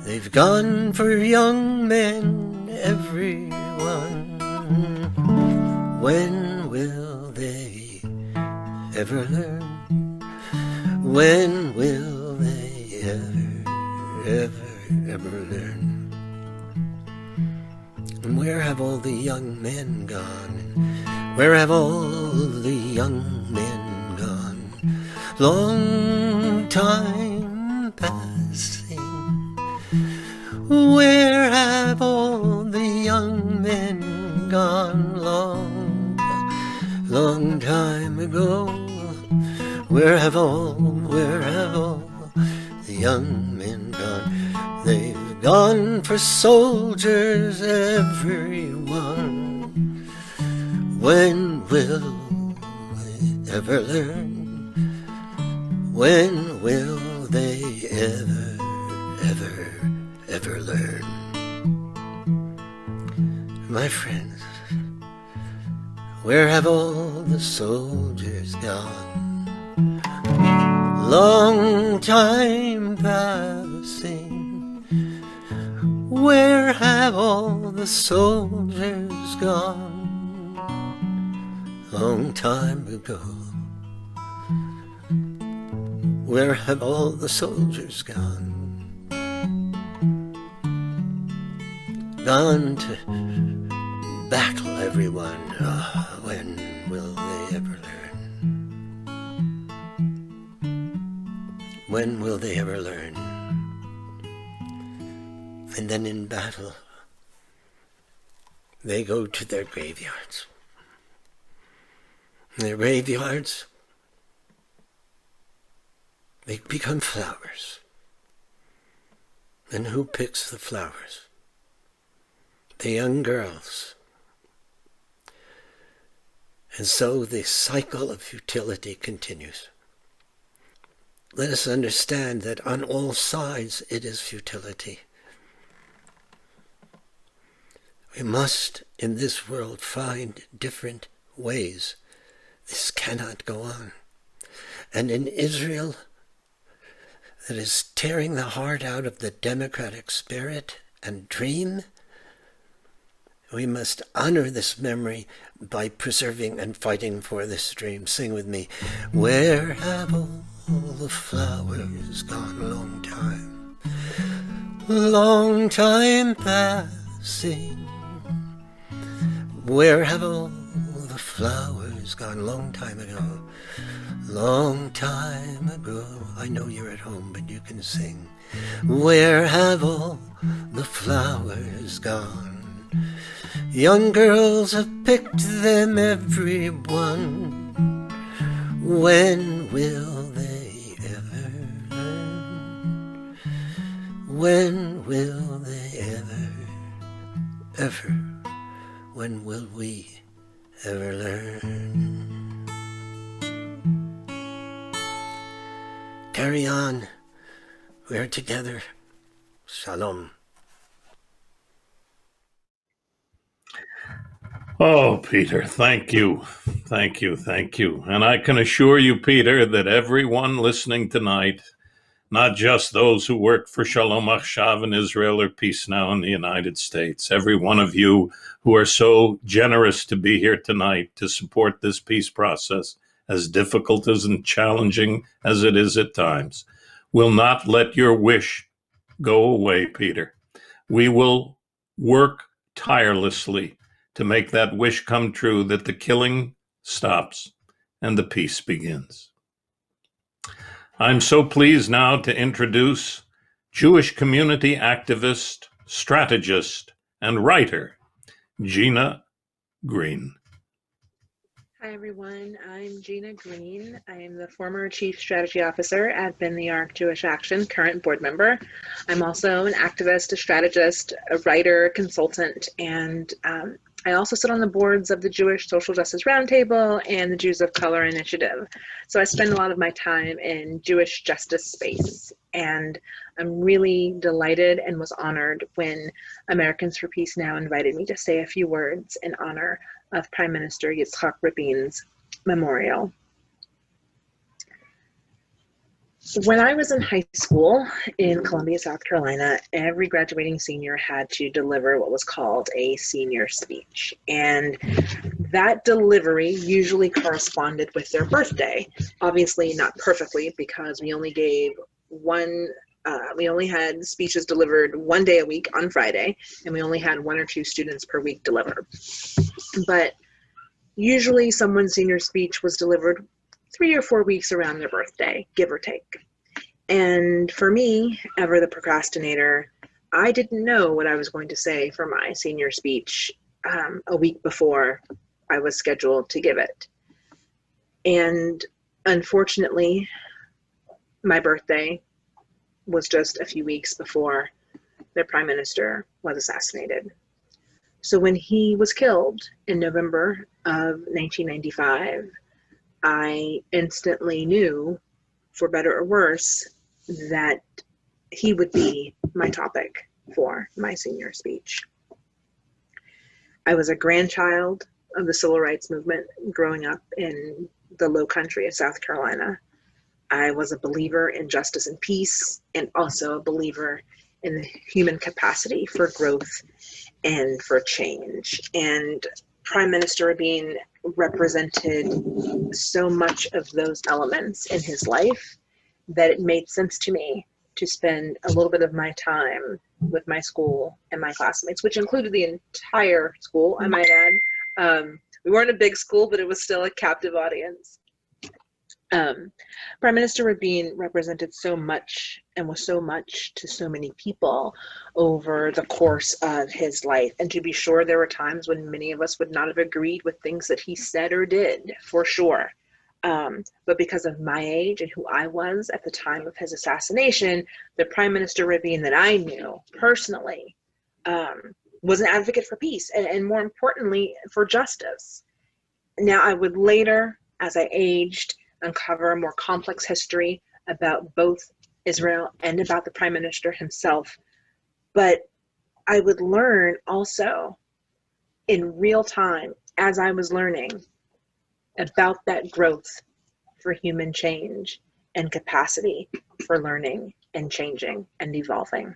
They've gone for young men, everyone. When will they ever learn? When will they ever learn? And where have all the young men gone? Where have all the young men gone? Long time passing. Where have all the young men gone? Long time ago. Where have all the young men gone? They've gone for soldiers, everyone. When will they ever learn? When will they ever learn? My friends, where have all the soldiers gone? Long time passing. Where have all the soldiers gone? Long time ago. Where have all the soldiers gone? Gone to battle, everyone. When will they ever learn? When will they ever learn? And then in battle, they go to their graveyards. Their graveyards, they become flowers. And who picks the flowers? The young girls. And so the cycle of futility continues. Let us understand that on all sides it is futility. We must, in this world, find different ways. This cannot go on. And in Israel, that is tearing the heart out of the democratic spirit and dream, we must honor this memory by preserving and fighting for this dream. Sing with me. Where have all the flowers gone? Long time passing. Where have all the flowers gone? Long time ago. Long time ago. I know you're at home, but you can sing. Where have all the flowers gone? Young girls have picked them, everyone. When will they ever learn? When will they ever, when will we ever learn? Carry on. We're together. Shalom. Oh, Peter, thank you. Thank you. Thank you. And I can assure you, Peter, that everyone listening tonight, not just those who work for Shalom Achshav in Israel or Peace Now in the United States, every one of you who are so generous to be here tonight to support this peace process, as difficult as and challenging as it is at times, will not let your wish go away, Peter. We will work tirelessly to make that wish come true, that the killing stops and the peace begins. I'm so pleased now to introduce Jewish community activist, strategist, and writer, Gina Green. Hi, everyone. I'm Gina Green. I am the former Chief Strategy Officer at Ben the Ark Jewish Action, current board member. I'm also an activist, a strategist, a writer, consultant, and I also sit on the boards of the Jewish Social Justice Roundtable and the Jews of Color Initiative. So I spend a lot of my time in Jewish justice space, and I'm really delighted and was honored when Americans for Peace Now invited me to say a few words in honor of Prime Minister Yitzhak Rabin's memorial. When I was in high school in Columbia, South Carolina, every graduating senior had to deliver what was called a senior speech. And that delivery usually corresponded with their birthday. Obviously not perfectly, because we only had speeches delivered one day a week on Friday, and we only had 1 or 2 students per week deliver. But usually someone's senior speech was delivered 3 or 4 weeks around their birthday, give or take. And for me, ever the procrastinator, I didn't know what I was going to say for my senior speech a week before I was scheduled to give it. And Unfortunately, my birthday was just a few weeks before the prime minister was assassinated. So when he was killed in November of 1995, I instantly knew, for better or worse, that he would be my topic for my senior speech. I was a grandchild of the civil rights movement growing up in the low country of South Carolina. I was a believer in justice and peace, and also a believer in the human capacity for growth and for change. And Prime Minister Rabin represented so much of those elements in his life that it made sense to me to spend a little bit of my time with my school and my classmates, which included the entire school, I might add. We weren't a big school, but it was still a captive audience. Prime Minister Rabin represented so much and was so much to so many people over the course of his life. And to be sure, there were times when many of us would not have agreed with things that he said or did, for sure. But because of my age and who I was at the time of his assassination, the Prime Minister Rabin that I knew personally was an advocate for peace and more importantly, for justice. Now, I would later, as I aged, uncover a more complex history about both Israel and about the Prime Minister himself. But I would learn also in real time, as I was learning, about that growth for human change and capacity for learning and changing and evolving.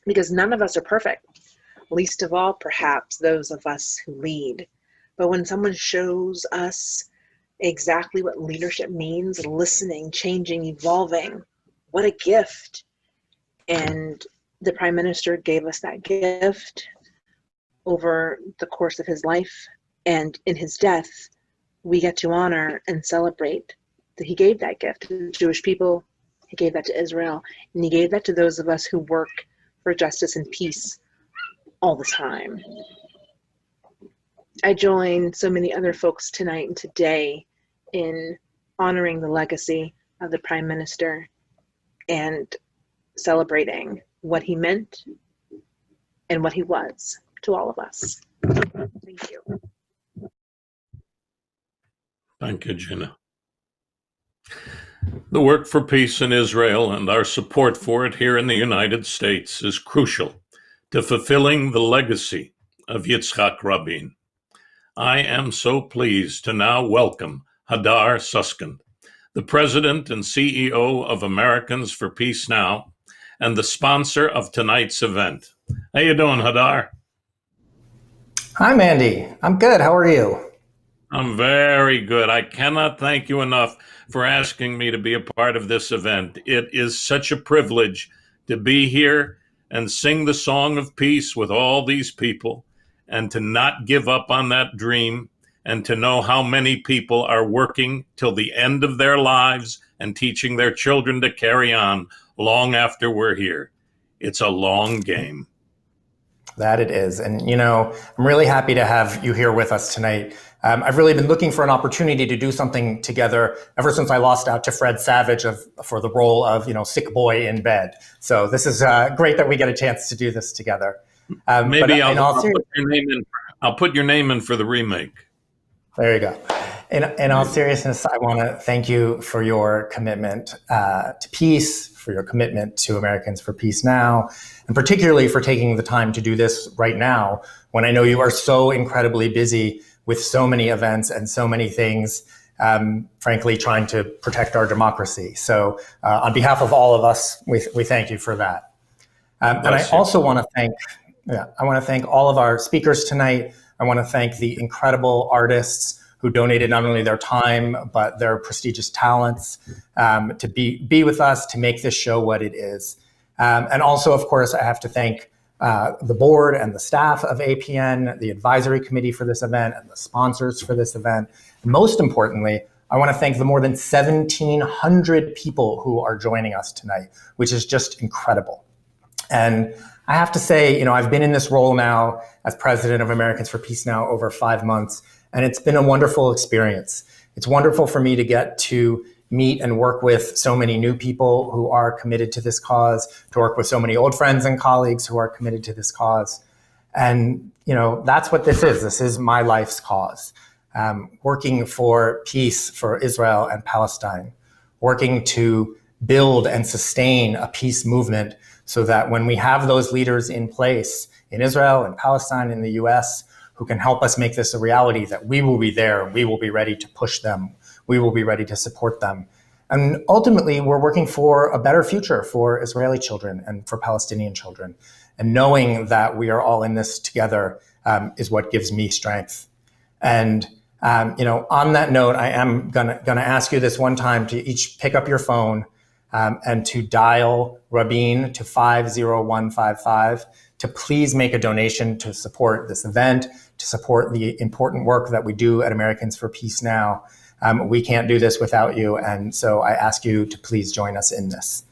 Because none of us are perfect, least of all, perhaps, those of us who lead. But when someone shows us exactly what leadership means, listening, changing, evolving, what a gift. And the Prime Minister gave us that gift over the course of his life. And in his death, we get to honor and celebrate that he gave that gift to the Jewish people, he gave that to Israel, and he gave that to those of us who work for justice and peace all the time. I join so many other folks tonight and today in honoring the legacy of the Prime Minister and celebrating what he meant and what he was to all of us. Thank you. Thank you, Gina. The work for peace in Israel and our support for it here in the United States is crucial to fulfilling the legacy of Yitzhak Rabin. I am so pleased to now welcome Hadar Susskind, the president and CEO of Americans for Peace Now, and the sponsor of tonight's event. How you doing, Hadar? Hi, Mandy. I'm good. How are you? I'm very good. I cannot thank you enough for asking me to be a part of this event. It is such a privilege to be here and sing the song of peace with all these people and to not give up on that dream and to know how many people are working till the end of their lives and teaching their children to carry on long after we're here. It's a long game. That it is. And, you know, I'm really happy to have you here with us tonight. I've really been looking for an opportunity to do something together ever since I lost out to Fred Savage for the role of, sick boy in bed. So this is great that we get a chance to do this together. Maybe I'll put your name in for the remake. There you go. In all seriousness, I want to thank you for your commitment to peace, for your commitment to Americans for Peace Now, and particularly for taking the time to do this right now when I know you are so incredibly busy with so many events and so many things, frankly, trying to protect our democracy. So on behalf of all of us, we thank you for that. And I also want to thank all of our speakers tonight. I want to thank the incredible artists who donated not only their time, but their prestigious talents to be with us, to make this show what it is. And also, of course, I have to thank the board and the staff of APN, the advisory committee for this event, and the sponsors for this event. Most importantly, I want to thank the more than 1,700 people who are joining us tonight, which is just incredible. And I have to say, I've been in this role now as president of Americans for Peace Now over 5 months, and it's been a wonderful experience. It's wonderful for me to get to meet and work with so many new people who are committed to this cause, to work with so many old friends and colleagues who are committed to this cause. And, that's what this is. This is my life's cause. Working for peace for Israel and Palestine, working to build and sustain a peace movement so that when we have those leaders in place in Israel and Palestine, in the US, who can help us make this a reality, that we will be there, we will be ready to push them, we will be ready to support them. And ultimately, we're working for a better future for Israeli children and for Palestinian children. And knowing that we are all in this together is what gives me strength. And on that note, I am gonna ask you this one time to each pick up your phone and to dial Rabin to 50155 to please make a donation to support this event, to support the important work that we do at Americans for Peace Now. We can't do this without you, and so I ask you to please join us in this.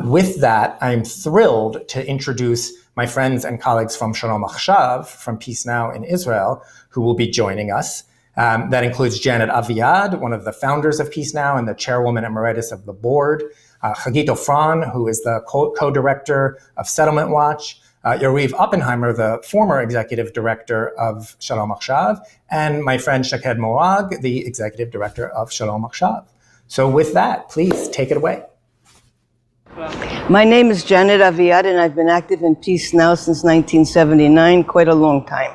With that, I'm thrilled to introduce my friends and colleagues from Shalom Achshav, from Peace Now in Israel, who will be joining us. That includes Janet Aviad, one of the founders of Peace Now and the chairwoman emeritus of the board, Chagit Ofran, who is the co-director of Settlement Watch, Yariv Oppenheimer, the former executive director of Shalom Achshav, and my friend Shaked Morag, the executive director of Shalom Achshav. So with that, please take it away. My name is Janet Aviad, and I've been active in Peace Now since 1979, quite a long time.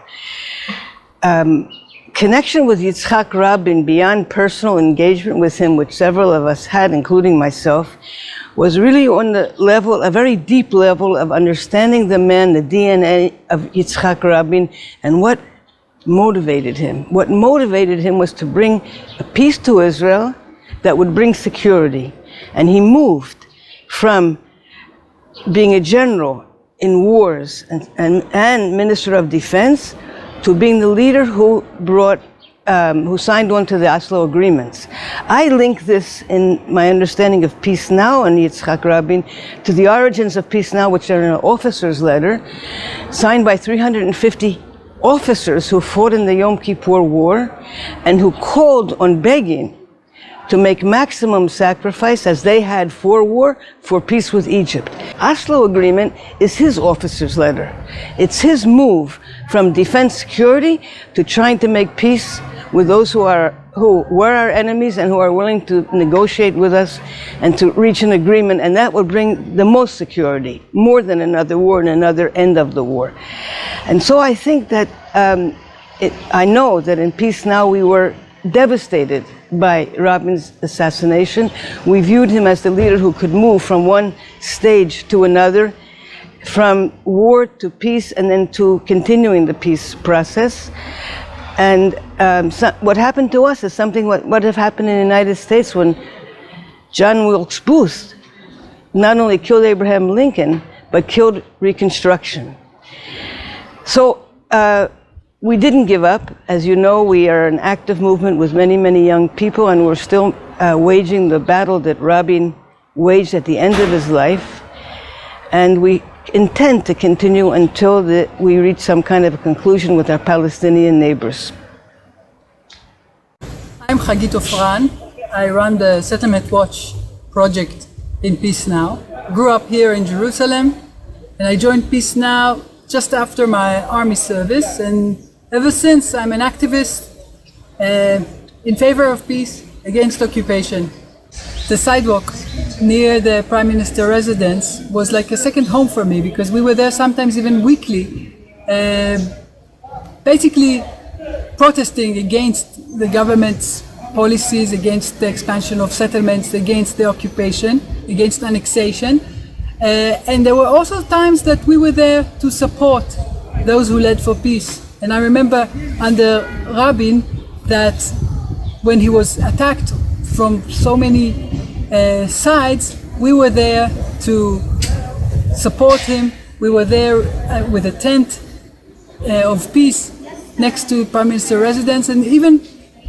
Connection with Yitzhak Rabin, beyond personal engagement with him, which several of us had, including myself, was really on the level, a very deep level of understanding the man, the DNA of Yitzhak Rabin, and what motivated him. What motivated him was to bring a peace to Israel that would bring security. And he moved from being a general in wars and Minister of Defense to being the leader who signed on to the Oslo agreements. I link this in my understanding of Peace Now and Yitzhak Rabin to the origins of Peace Now, which are in an officer's letter signed by 350 officers who fought in the Yom Kippur War and who called on Begin to make maximum sacrifice, as they had for war, for peace with Egypt. Oslo agreement is his officer's letter. It's his move from defense security to trying to make peace with those who were our enemies and who are willing to negotiate with us and to reach an agreement, and that will bring the most security, more than another war and another end of the war. And so I think that, I know that in Peace Now we were devastated by Rabin's assassination. We viewed him as the leader who could move from one stage to another, from war to peace, and then to continuing the peace process. And what happened to us is something what have happened in the United States when John Wilkes Booth not only killed Abraham Lincoln, but killed Reconstruction. So we didn't give up. As you know, we are an active movement with many, many young people, and we're still waging the battle that Rabin waged at the end of his life. And we intend to continue until we reach some kind of a conclusion with our Palestinian neighbors. I'm Chagit Ofran. I run the Settlement Watch project in Peace Now. Grew up here in Jerusalem, and I joined Peace Now just after my army service, and ever since I'm an activist in favor of peace, against occupation. The sidewalk near the Prime Minister residence was like a second home for me, because we were there sometimes even weekly, basically protesting against the government's policies, against the expansion of settlements, against the occupation, against annexation. And there were also times that we were there to support those who led for peace. And I remember under Rabin that when he was attacked from so many sides, we were there to support him. We were there with a tent of peace next to Prime Minister residence, and even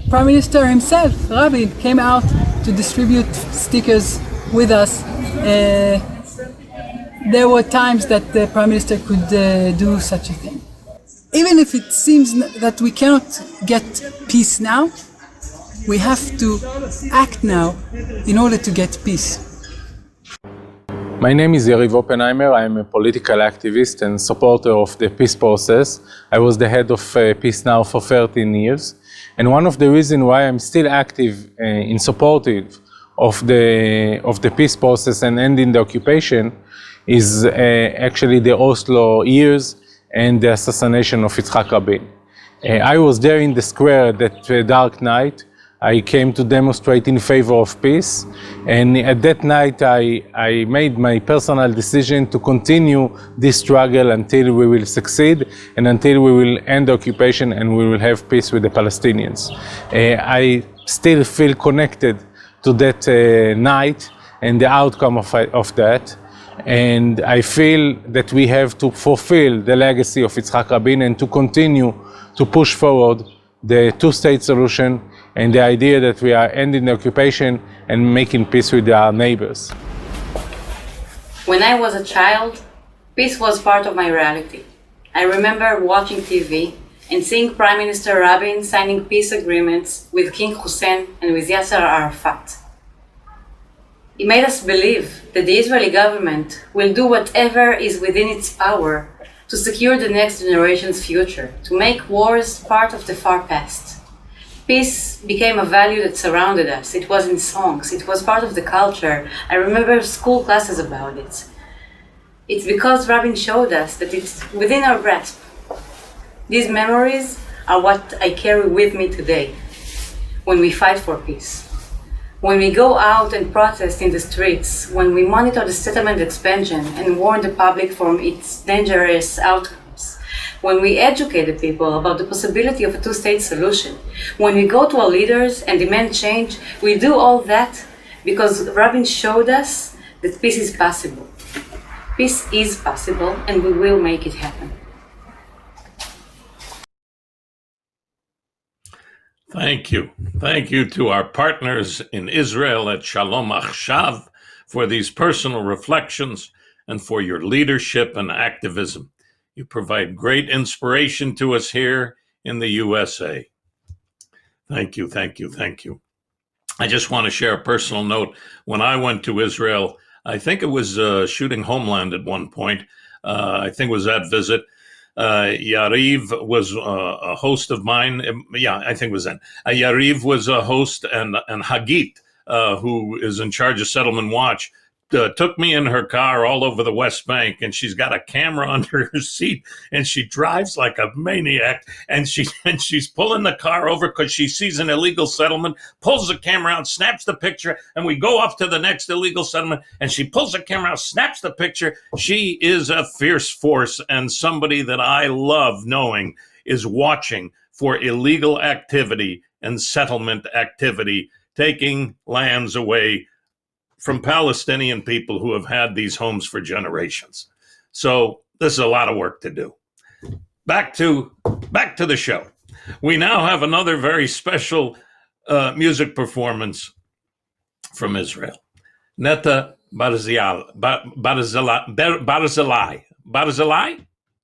Prime Minister himself, Rabin, came out to distribute stickers with us. There were times that the Prime Minister could do such a thing. Even if it seems that we cannot get peace now, We have to act now in order to get peace. My name is Yariv Oppenheimer. I am a political activist and supporter of the peace process. I was the head of Peace Now for 13 years. And one of the reasons why I'm still active in supportive of the peace process and ending the occupation is actually the Oslo years and the assassination of Yitzhak Rabin. I was there in the square that dark night. I came to demonstrate in favor of peace, and at that night I made my personal decision to continue this struggle until we will succeed and until we will end the occupation and we will have peace with the Palestinians. I still feel connected to that night and the outcome of that, and I feel that we have to fulfill the legacy of Yitzhak Rabin and to continue to push forward the two-state solution and the idea that we are ending the occupation and making peace with our neighbors. When I was a child, peace was part of my reality. I remember watching TV and seeing Prime Minister Rabin signing peace agreements with King Hussein and with Yasser Arafat. It made us believe that the Israeli government will do whatever is within its power to secure the next generation's future, to make wars part of the far past. Peace became a value that surrounded us. It was in songs, it was part of the culture. I remember school classes about it. It's because Rabin showed us that it's within our grasp. These memories are what I carry with me today when we fight for peace. When we go out and protest in the streets, when we monitor the settlement expansion and warn the public from its dangerous outcomes, when we educate the people about the possibility of a two-state solution, when we go to our leaders and demand change, we do all that because Rabin showed us that peace is possible. Peace is possible, and we will make it happen. Thank you. Thank you to our partners in Israel at Shalom Achshav for these personal reflections and for your leadership and activism. You provide great inspiration to us here in the USA. Thank you, thank you, thank you. I just want to share a personal note. When I went to Israel, I think it was shooting Homeland at one point. I think it was that visit. Yariv was a host of mine. Yeah, I think it was then. Yariv was a host, and Hagit, who is in charge of Settlement Watch, took me in her car all over the West Bank, and she's got a camera under her seat, and she drives like a maniac, and she's pulling the car over because she sees an illegal settlement, pulls the camera out, snaps the picture, and we go up to the next illegal settlement, and she pulls the camera out, snaps the picture. She is a fierce force, and somebody that I love knowing is watching for illegal activity and settlement activity, taking lands away from Palestinian people who have had these homes for generations. So this is a lot of work to do. Back to the show. We now have another very special music performance from Israel. Netta Barzilai.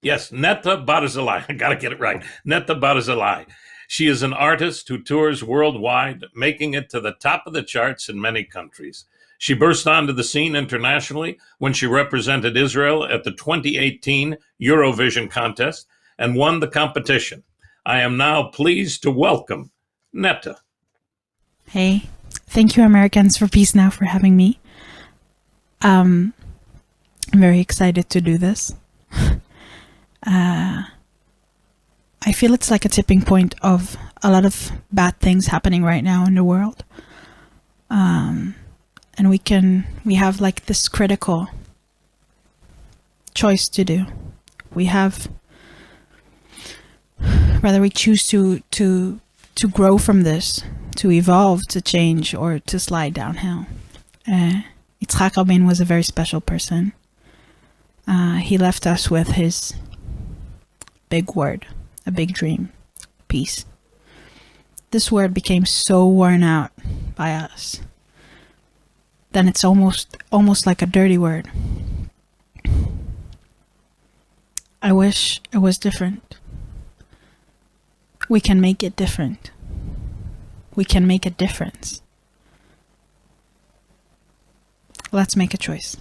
Yes, Netta Barzilai. I gotta get it right. Netta Barzilai. She is an artist who tours worldwide, making it to the top of the charts in many countries. She burst onto the scene internationally when she represented Israel at the 2018 Eurovision contest and won the competition. I am now pleased to welcome Netta. Hey, thank you, Americans for Peace Now, for having me. I'm very excited to do this. I feel it's like a tipping point of a lot of bad things happening right now in the world. And we have like this critical choice to do. We have whether we choose to grow from this, to evolve, to change, or to slide downhill. Yitzhak Rabin was a very special person. He left us with his big word, a big dream, peace. This word became so worn out by us. Then it's almost like a dirty word. I wish it was different. We can make it different. we can make a difference. Let's make a choice.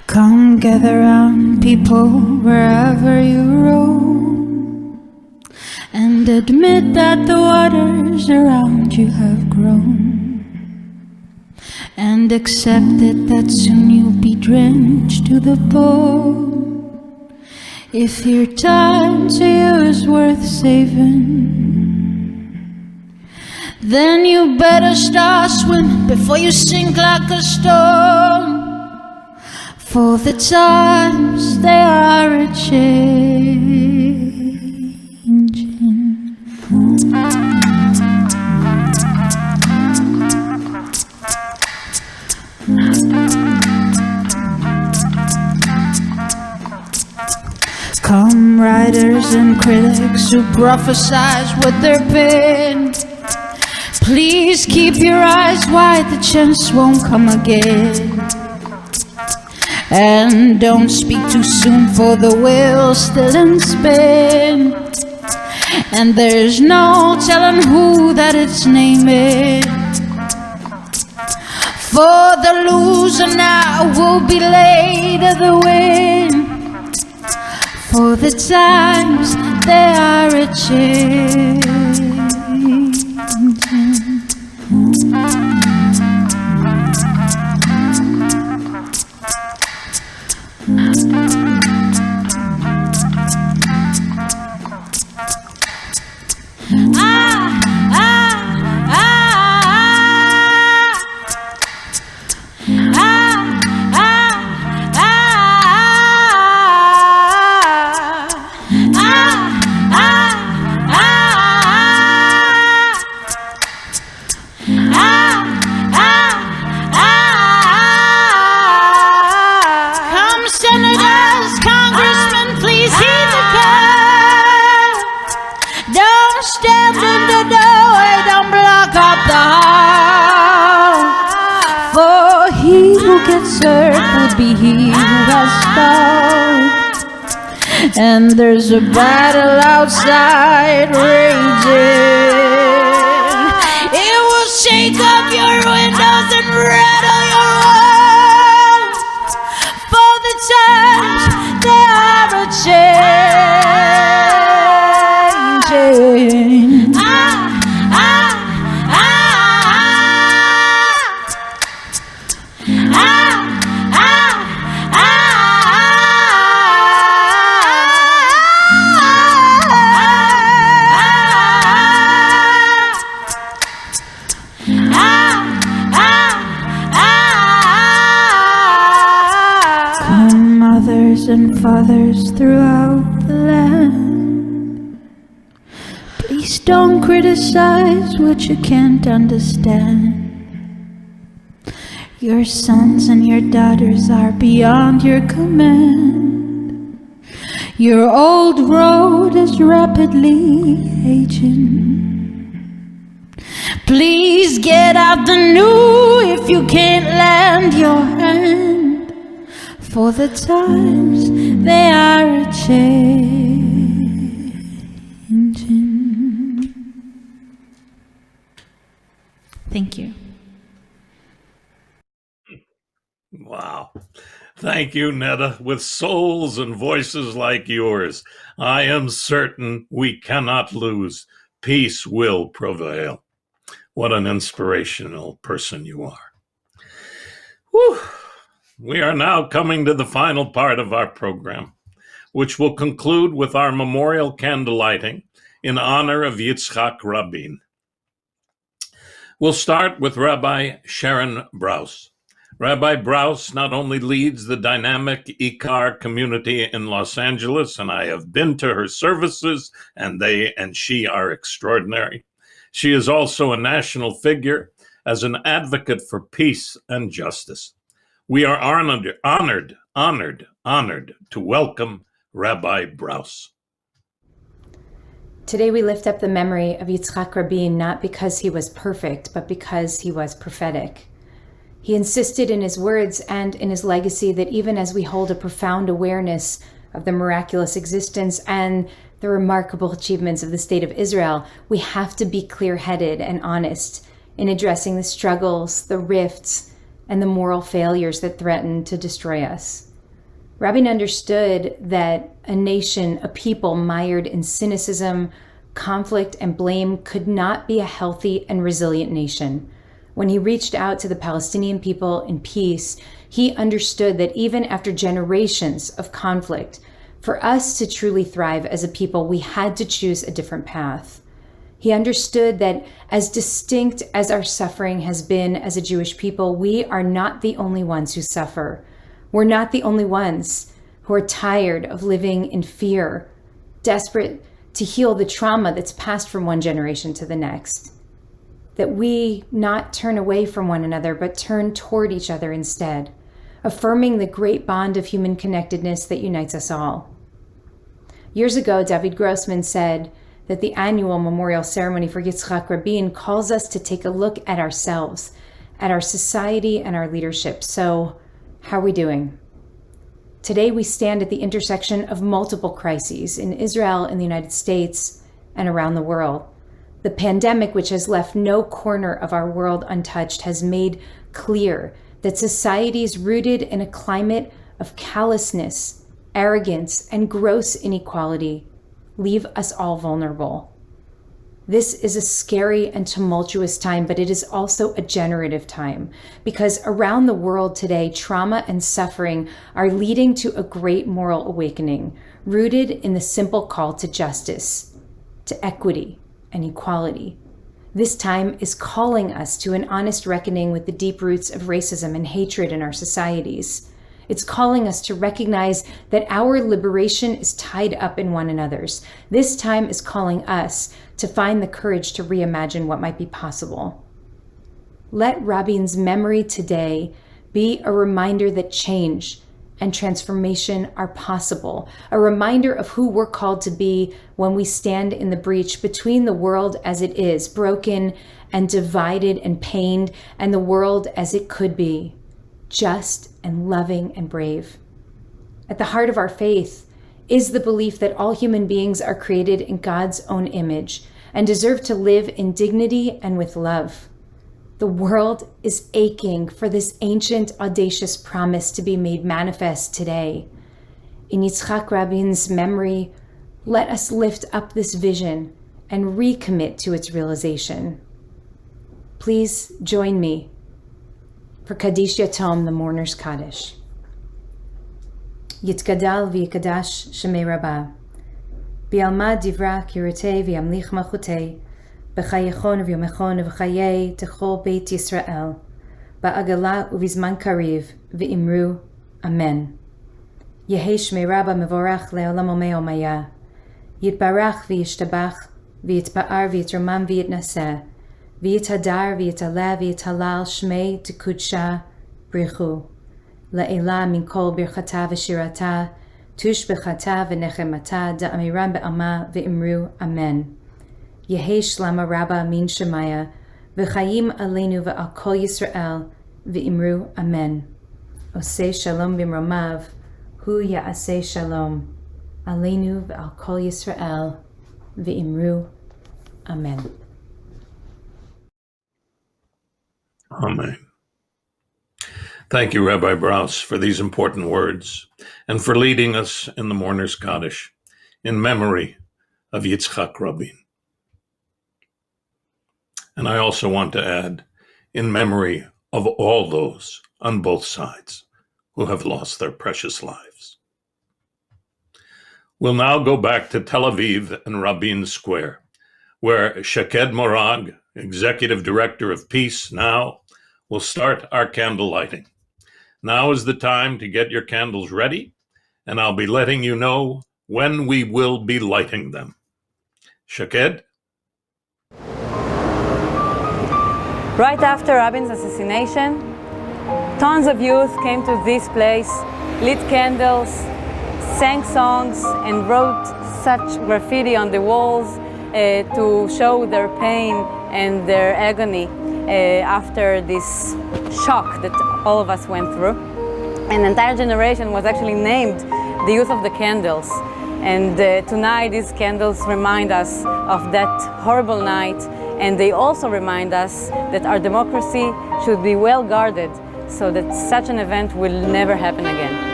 Come gather round, people, wherever you roam, and admit that the waters around you have grown, and accept it that soon you'll be drenched to the bone. If your time to you is worth saving, then you better start swimming before you sink like a stone. For the times they are a-changing. Come writers and critics who prophesize with their pen, please keep your eyes wide, the chance won't come again. And don't speak too soon, for the wheel's still in spin, and there's no telling who that it's naming. For the loser now will be laid to the wind. For the times they are a-changing. Would be he who has stalled, and there's a battle outside raging. It will shake up your windows and rattle your walls, for the times they are a-changing. And fathers throughout the land, please don't criticize what you can't understand. Your sons and your daughters are beyond your command. Your old road is rapidly aging. Please get out the new if you can't lend your hand. For the times they are a-changing. Thank you. Wow. Thank you, Netta. With souls and voices like yours, I am certain we cannot lose. Peace will prevail. What an inspirational person you are. Whew. we are now coming to the final part of our program, which will conclude with our memorial candle lighting in honor of Yitzhak Rabin. We'll start with Rabbi Sharon Brous. Rabbi Brous not only leads the dynamic Ikar community in Los Angeles, and I have been to her services, and they and she are extraordinary. She is also a national figure as an advocate for peace and justice. We are honored to welcome Rabbi Brous. Today we lift up the memory of Yitzhak Rabin not because he was perfect, but because he was prophetic. He insisted in his words and in his legacy that even as we hold a profound awareness of the miraculous existence and the remarkable achievements of the State of Israel, we have to be clear-headed and honest in addressing the struggles, the rifts, and the moral failures that threaten to destroy us. Rabin understood that a nation, a people mired in cynicism, conflict, and blame could not be a healthy and resilient nation. When he reached out to the Palestinian people in peace, he understood that even after generations of conflict, for us to truly thrive as a people, we had to choose a different path. He understood that as distinct as our suffering has been as a Jewish people, we are not the only ones who suffer. We're not the only ones who are tired of living in fear, desperate to heal the trauma that's passed from one generation to the next. That we not turn away from one another, but turn toward each other instead, affirming the great bond of human connectedness that unites us all. Years ago, David Grossman said that the annual memorial ceremony for Yitzhak Rabin calls us to take a look at ourselves, at our society and our leadership. So, how are we doing? Today, we stand at the intersection of multiple crises in Israel, in the United States, and around the world. The pandemic, which has left no corner of our world untouched, has made clear that societies rooted in a climate of callousness, arrogance, and gross inequality leave us all vulnerable. This is a scary and tumultuous time, but it is also a generative time, because around the world today, trauma and suffering are leading to a great moral awakening, rooted in the simple call to justice, to equity, and equality. This time is calling us to an honest reckoning with the deep roots of racism and hatred in our societies. It's calling us to recognize that our liberation is tied up in one another's. This time is calling us to find the courage to reimagine what might be possible. Let Rabin's memory today be a reminder that change and transformation are possible, a reminder of who we're called to be when we stand in the breach between the world as it is, broken and divided and pained, and the world as it could be, just and loving and brave. At the heart of our faith is the belief that all human beings are created in God's own image and deserve to live in dignity and with love. The world is aching for this ancient, audacious promise to be made manifest today. In Yitzhak Rabin's memory, let us lift up this vision and recommit to its realization. Please join me for Kaddish Yatom, the Mourner's Kaddish. Yitkadal v'yikadash Shemei Rabbah. Bi'alma divra kiratei v'yamlich malchutei. B'chayechon v'yomechon v'chayei techol Beit Yisrael. Ba'agala uvizman kariv v'imru. Amen. Yehei Shmei Rabbah mevorach le'olam omei omaya. Yitbarach v'yishtabach v'yitpa'ar v'yitromam v'yitnaseh. V'yitadar v'yitala v'yitalal Shmei tekudsha brichu. La'ela min kol birchata v'shirata. Tush b'chata v'nechemata da'amiram be'ama v'imru. Amen. Yehei Shlama Rabba min Shemaya, v'chayim aleinu v'al kol Yisrael, v'imru Amen. Osei shalom b'mromav, hu ya'asei shalom, aleinu v'al kol Yisrael, v'imru Amen. Amen. Thank you, Rabbi Brous, for these important words and for leading us in the Mourner's Kaddish in memory of Yitzhak Rabin. And I also want to add, in memory of all those on both sides who have lost their precious lives. We'll now go back to Tel Aviv and Rabin Square, where Shaked Morag, Executive Director of Peace Now, will start our candle lighting. Now is the time to get your candles ready, and I'll be letting you know when we will be lighting them. Shaked? Right after Rabin's assassination, tons of youth came to this place, lit candles, sang songs, and wrote such graffiti on the walls to show their pain and their agony after this shock that all of us went through. An entire generation was actually named the Youth of the Candles. And tonight these candles remind us of that horrible night, and they also remind us that our democracy should be well guarded so that such an event will never happen again.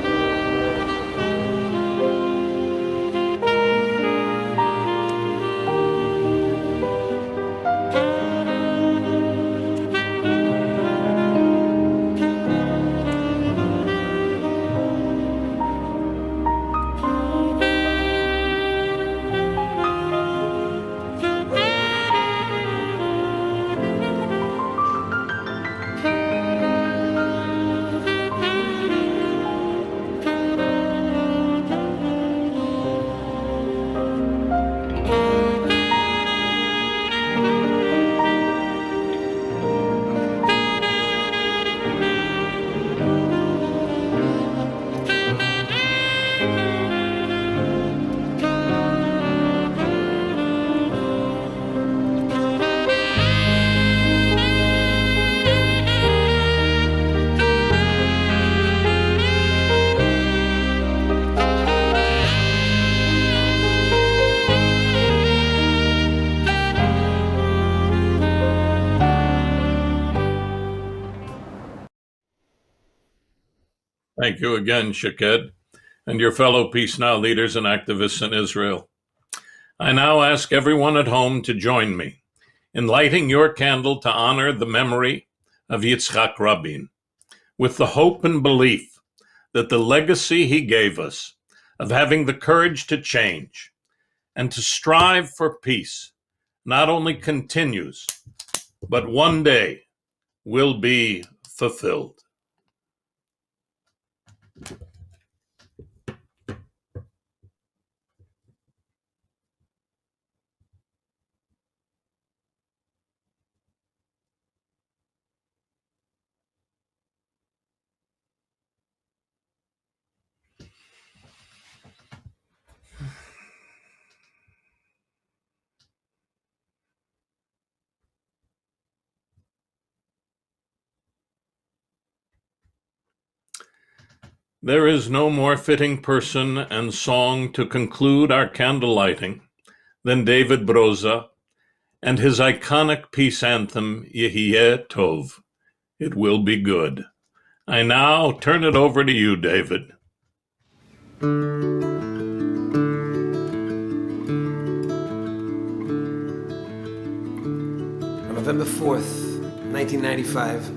Thank you again, Shaked, and your fellow Peace Now leaders and activists in Israel. I now ask everyone at home to join me in lighting your candle to honor the memory of Yitzhak Rabin, with the hope and belief that the legacy he gave us of having the courage to change and to strive for peace not only continues, but one day will be fulfilled. There is no more fitting person and song to conclude our candle lighting than David Broza and his iconic peace anthem, Yehiye Tov, It Will Be Good. I now turn it over to you, David. On November 4th, 1995,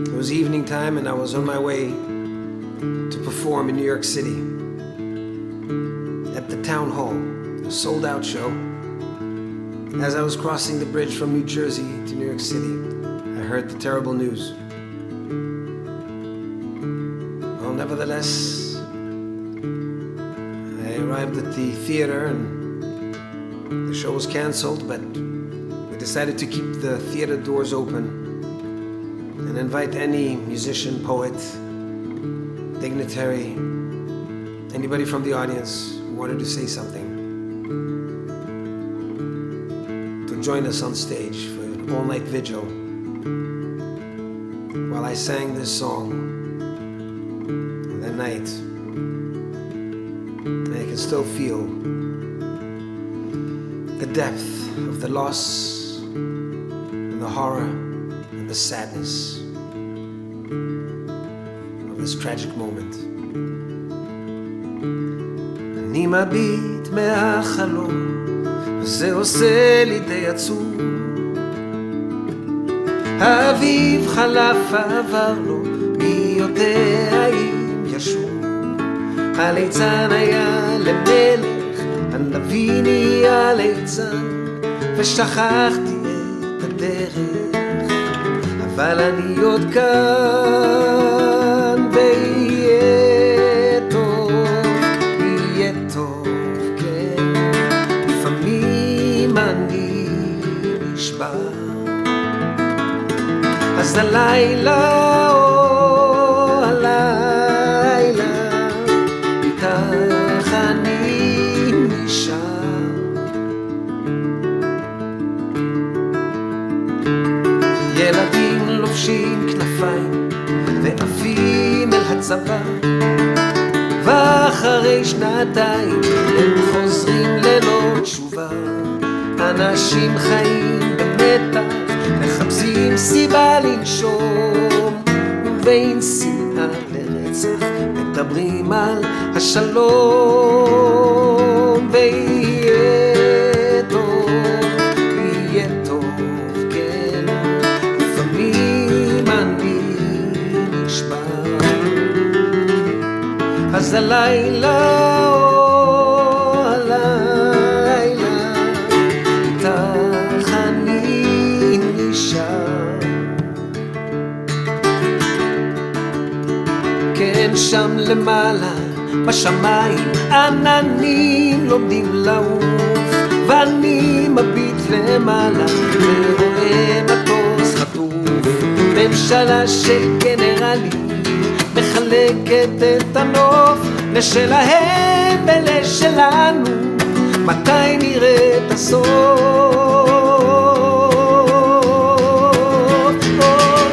it was evening time and I was on my way to perform in New York City at the Town Hall, a sold-out show. As I was crossing the bridge from New Jersey to New York City, I heard the terrible news. Well, nevertheless, I arrived at the theater and the show was canceled, but we decided to keep the theater doors open and invite any musician, poet, dignitary, anybody from the audience who wanted to say something to join us on stage for an all-night vigil while I sang this song on that night. And I can still feel the depth of the loss and the horror and the sadness of this tragic moment. אני מביט מהחלום וזה עושה לי די עצוב. האביב חלף עבר לו יודע אם ישוב. הליצן היה למלך, הנביא נהיה ליצן, ושכחתי את הדרך, אבל אני עוד כאן, ויהיה טוב, יהיה טוב, כן. לפעמים אני נשבע, אז הלילה, או הלילה, איתך אני נשאר. ילדים לובשים כנפיים ועפים אל הצבא, ואחרי שנתיים הם חוזרים ללא תשובה. אנשים חיים במתח, מחפשים סיבה לנשום, ובין שנאה לרצח מדברים על השלום. ויהיה טוב, יהיה טוב, כן. לפעמים אני נשבע, אז הלילה, או הלילה, איתך אני נשאר. כן, שם למעלה בשמיים עננים לומדים לעוף, ואני מביט למעלה ורואה מטוס חטוף. ממשלה של גנרלים מחלקת את הנוף לשלהם ולשלנו, מתי נראה את הסוף?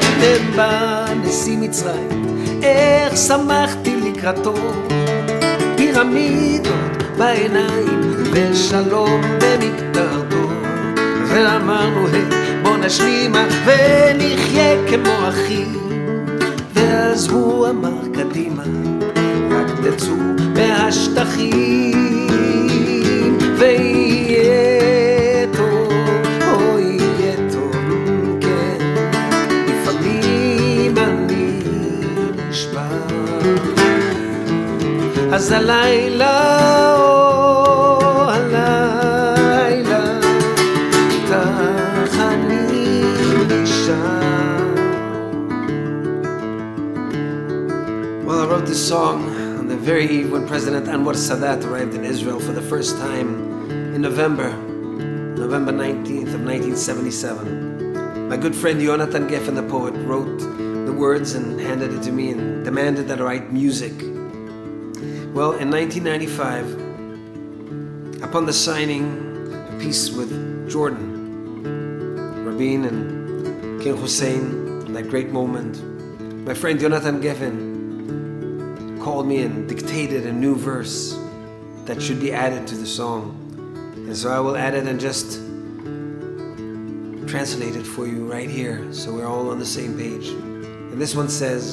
הנה בא נשיא מצרים, איך שמחתי לקראתו, פירמידות בעיניים ושלום במקטרתו, ואמרנו בוא נשלימה ונחיה כמו אחים. ואז הוא אמר קדימה, רק תצאו מהשטחים, ויהיה טוב, או יהיה טוב, כן. לפעמים אני נשבע, אז הלילה, או הלילה, איתך אני נשאר. Well, I wrote this song on the very eve when President Anwar Sadat arrived in Israel for the first time in November 19th of 1977. My good friend Yonatan Geffen, the poet, wrote the words and handed it to me and demanded that I write music. Well, in 1995, upon the signing of peace with Jordan, Rabin and King Hussein, that great moment, my friend Yonatan Geffen called me and dictated a new verse that should be added to the song. And so I will add it and just translate it for you right here so we're all on the same page. And this one says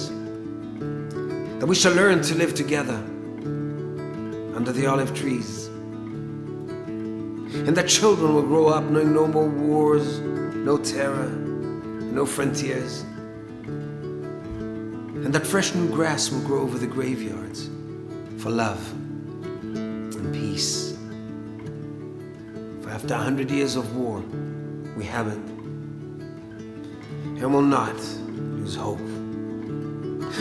that we shall learn to live together under the olive trees, and that children will grow up knowing no more wars, no terror, no frontiers, and that fresh new grass will grow over the graveyards for love and peace. For after 100 years of war, we haven't and will not lose hope.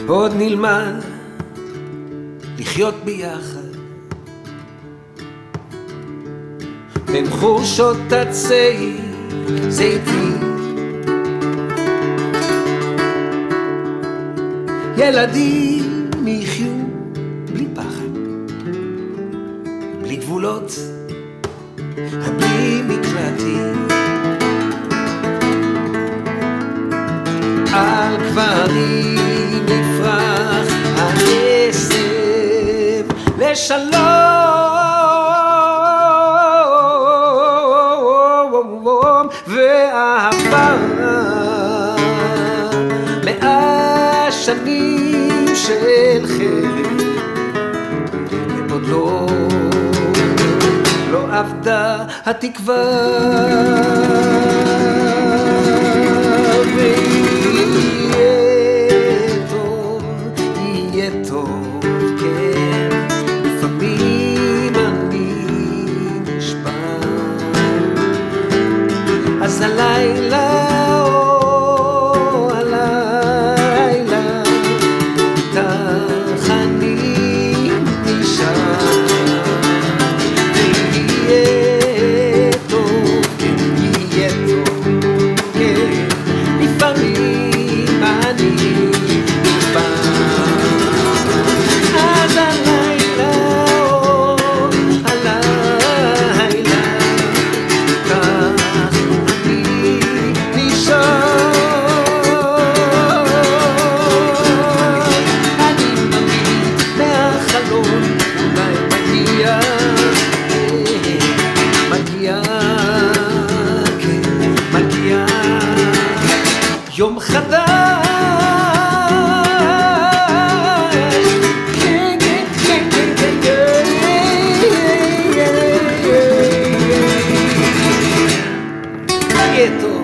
עוד נלמד לחיות ביחד בין חורשות עצי זיתים, ילדים יחיו בלי פחד, בלי גבולות, בלי מקלטים, על קברים יפרח העשב לשלום ואהבה. 100 שנים של חרב ועוד לא אבדה התקווה, ויהיה טוב, מגיע, מגיע, כן, מגיע יום חדש. כן, כן, כן, כן, כן, כן. יהיה טוב.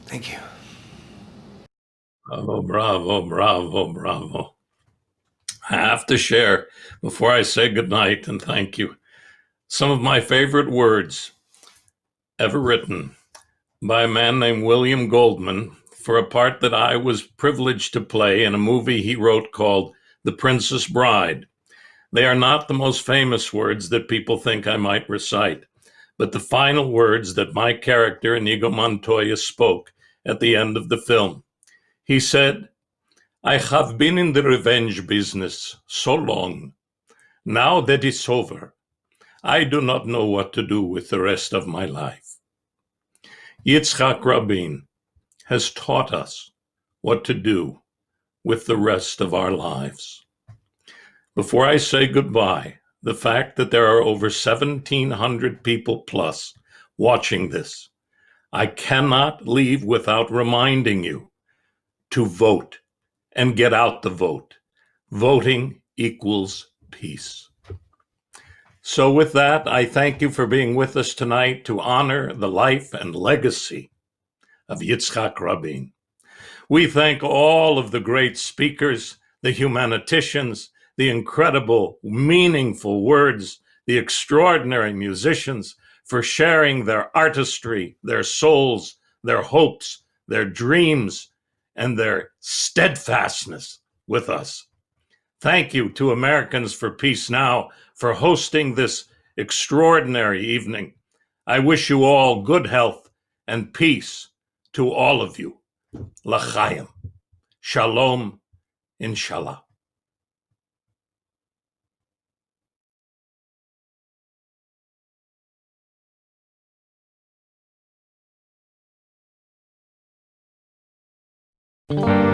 Thank you. Oh, bravo, bravo, bravo. I have to share, before I say goodnight and thank you, some of my favorite words ever written by a man named William Goldman for a part that I was privileged to play in a movie he wrote called The Princess Bride. They are not the most famous words that people think I might recite, but the final words that my character, Inigo Montoya, spoke at the end of the film. He said, "I have been in the revenge business so long. Now that it's over, I do not know what to do with the rest of my life." Yitzhak Rabin has taught us what to do with the rest of our lives. Before I say goodbye, the fact that there are over 1,700 people plus watching this, I cannot leave without reminding you to vote and get out the vote. Voting equals peace. So with that, I thank you for being with us tonight to honor the life and legacy of Yitzhak Rabin. We thank all of the great speakers, the humaniticians, the incredible, meaningful words, the extraordinary musicians for sharing their artistry, their souls, their hopes, their dreams, and their steadfastness with us. Thank you to Americans for Peace Now for hosting this extraordinary evening. I wish you all good health and peace to all of you. L'chaim. Shalom, inshallah. Thank you.